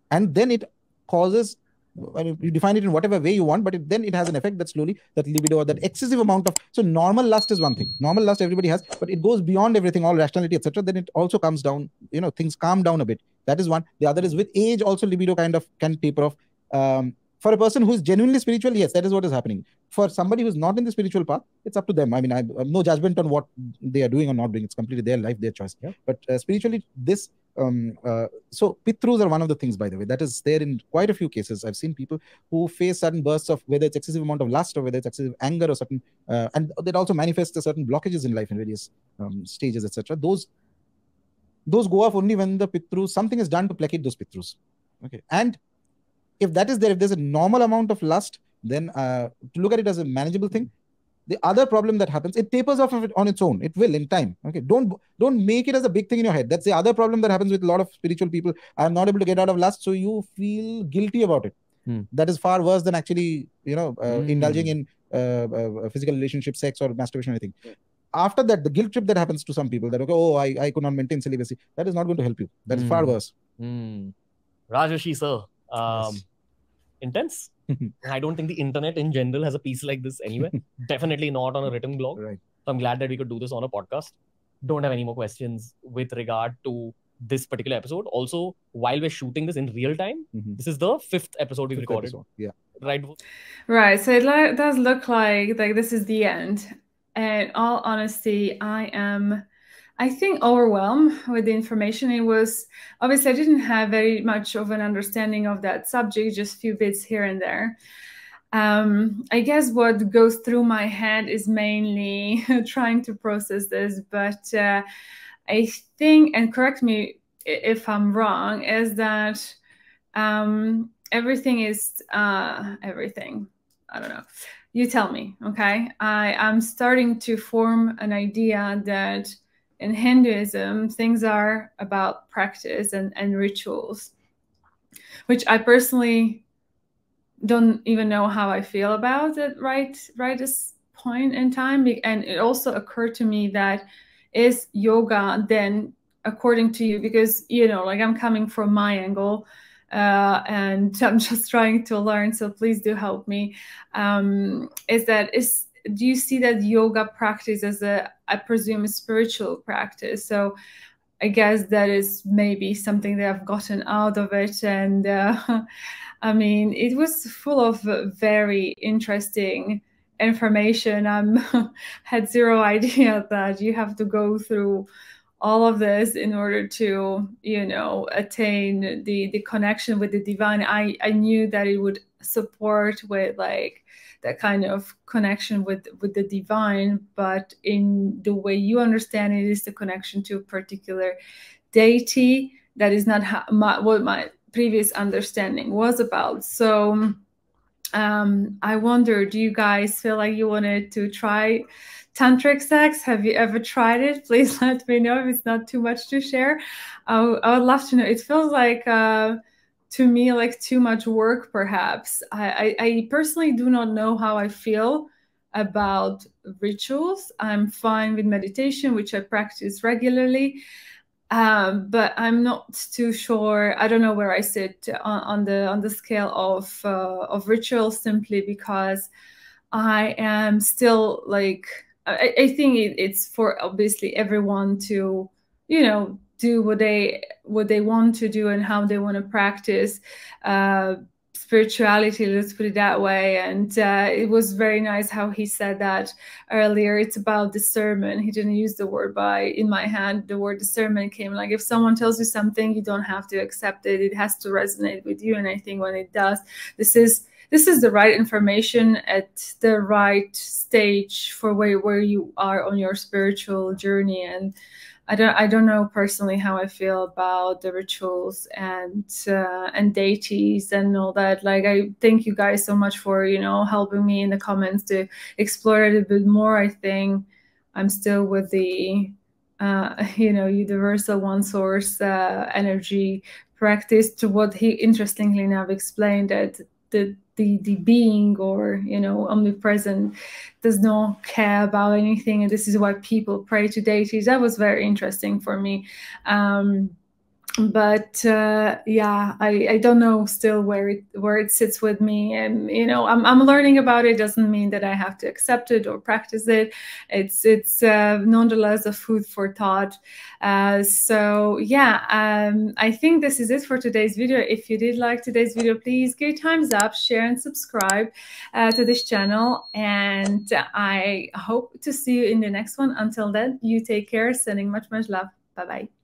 and then it causes. You define it in whatever way you want, but then it has an effect that slowly, that libido or that excessive amount of. So normal lust is one thing. Normal lust everybody has, but it goes beyond everything, all rationality, etc. Then it also comes down. Things calm down a bit. That is one. The other is with age also libido kind of can taper off. For a person who is genuinely spiritual, yes, that is what is happening. For somebody who's not in the spiritual path, it's up to them. I mean, I have no judgment on what they are doing or not doing. It's completely their life, their choice. Yeah. But spiritually, this. So Pitrus are one of the things, by the way, that is there in quite a few cases. I've seen people who face sudden bursts of, whether it's excessive amount of lust or whether it's excessive anger or certain, and that also manifests a certain blockages in life in various stages, etc. Those go off only when the Pitrus, something is done to placate those Pitrus. Okay, and if that is there, if there's a normal amount of lust, then to look at it as a manageable thing. The other problem that happens, it tapers off of it on its own. It will in time. Okay, don't make it as a big thing in your head. That's the other problem that happens with a lot of spiritual people. I'm not able to get out of lust, so you feel guilty about it. That is far worse than actually indulging in physical relationship, sex, or masturbation or anything. After that, the guilt trip that happens to some people, that I could not maintain celibacy, that is not going to help you. That is far worse. Rajarshi sir, Yes. Intense. I don't think the internet in general has a piece like this anywhere. Definitely not on a written blog. Right. So I'm glad that we could do this on a podcast. Don't have any more questions with regard to this particular episode. Also, while we're shooting this in real time, this is the 5th episode we've recorded. Episode. Yeah. Right. Right. So it does look like this is the end. And in all honesty, I think overwhelmed with the information. It was, obviously I didn't have very much of an understanding of that subject, just a few bits here and there. I guess what goes through my head is mainly trying to process this, but I think, and correct me if I'm wrong, is that everything is everything. I don't know. You tell me, okay? I'm starting to form an idea that in Hinduism, things are about practice and rituals, which I personally don't even know how I feel about it right this point in time. And it also occurred to me that is yoga then, according to you, because, I'm coming from my angle, and I'm just trying to learn, so please do help me, do you see that yoga practice as I presume, a spiritual practice? So I guess that is maybe something that I've gotten out of it. And I mean, it was full of very interesting information. I had zero idea that you have to go through all of this in order to, attain the connection with the divine. I knew that it would support with that kind of connection with the divine, but in the way you understand it is the connection to a particular deity. That is not what my previous understanding was about. So I wonder, do you guys feel like you wanted to try Tantric Sex? Have you ever tried it? Please let me know if it's not too much to share. I would love to know. It feels like to me like too much work, perhaps. I personally do not know how I feel about rituals. I'm fine with meditation, which I practice regularly, but I'm not too sure. I don't know where I sit on the scale of rituals, simply because I am still I think it's for obviously everyone to do what they want to do and how they want to practice spirituality, let's put it that way. And it was very nice how he said that earlier. It's about discernment. He didn't use the word, but in my hand the word discernment came. Like, if someone tells you something, you don't have to accept it. It has to resonate with you. And I think when it does, this is the right information at the right stage for where you are on your spiritual journey. And I don't know personally how I feel about the rituals and deities and all that. Like, I thank you guys so much for helping me in the comments to explore it a bit more. I think I'm still with the universal one source energy practice, to what he interestingly enough explained, that the being, or omnipresent, does not care about anything, and this is why people pray to deities. That was very interesting for me. But yeah, I don't know still where it sits with me, and I'm learning about it. Doesn't mean that I have to accept it or practice it. It's nonetheless a food for thought. So yeah, I think this is it for today's video. If you did like today's video, please give thumbs up, share, and subscribe to this channel, and I hope to see you in the next one. Until then, you take care. Sending much love. Bye bye.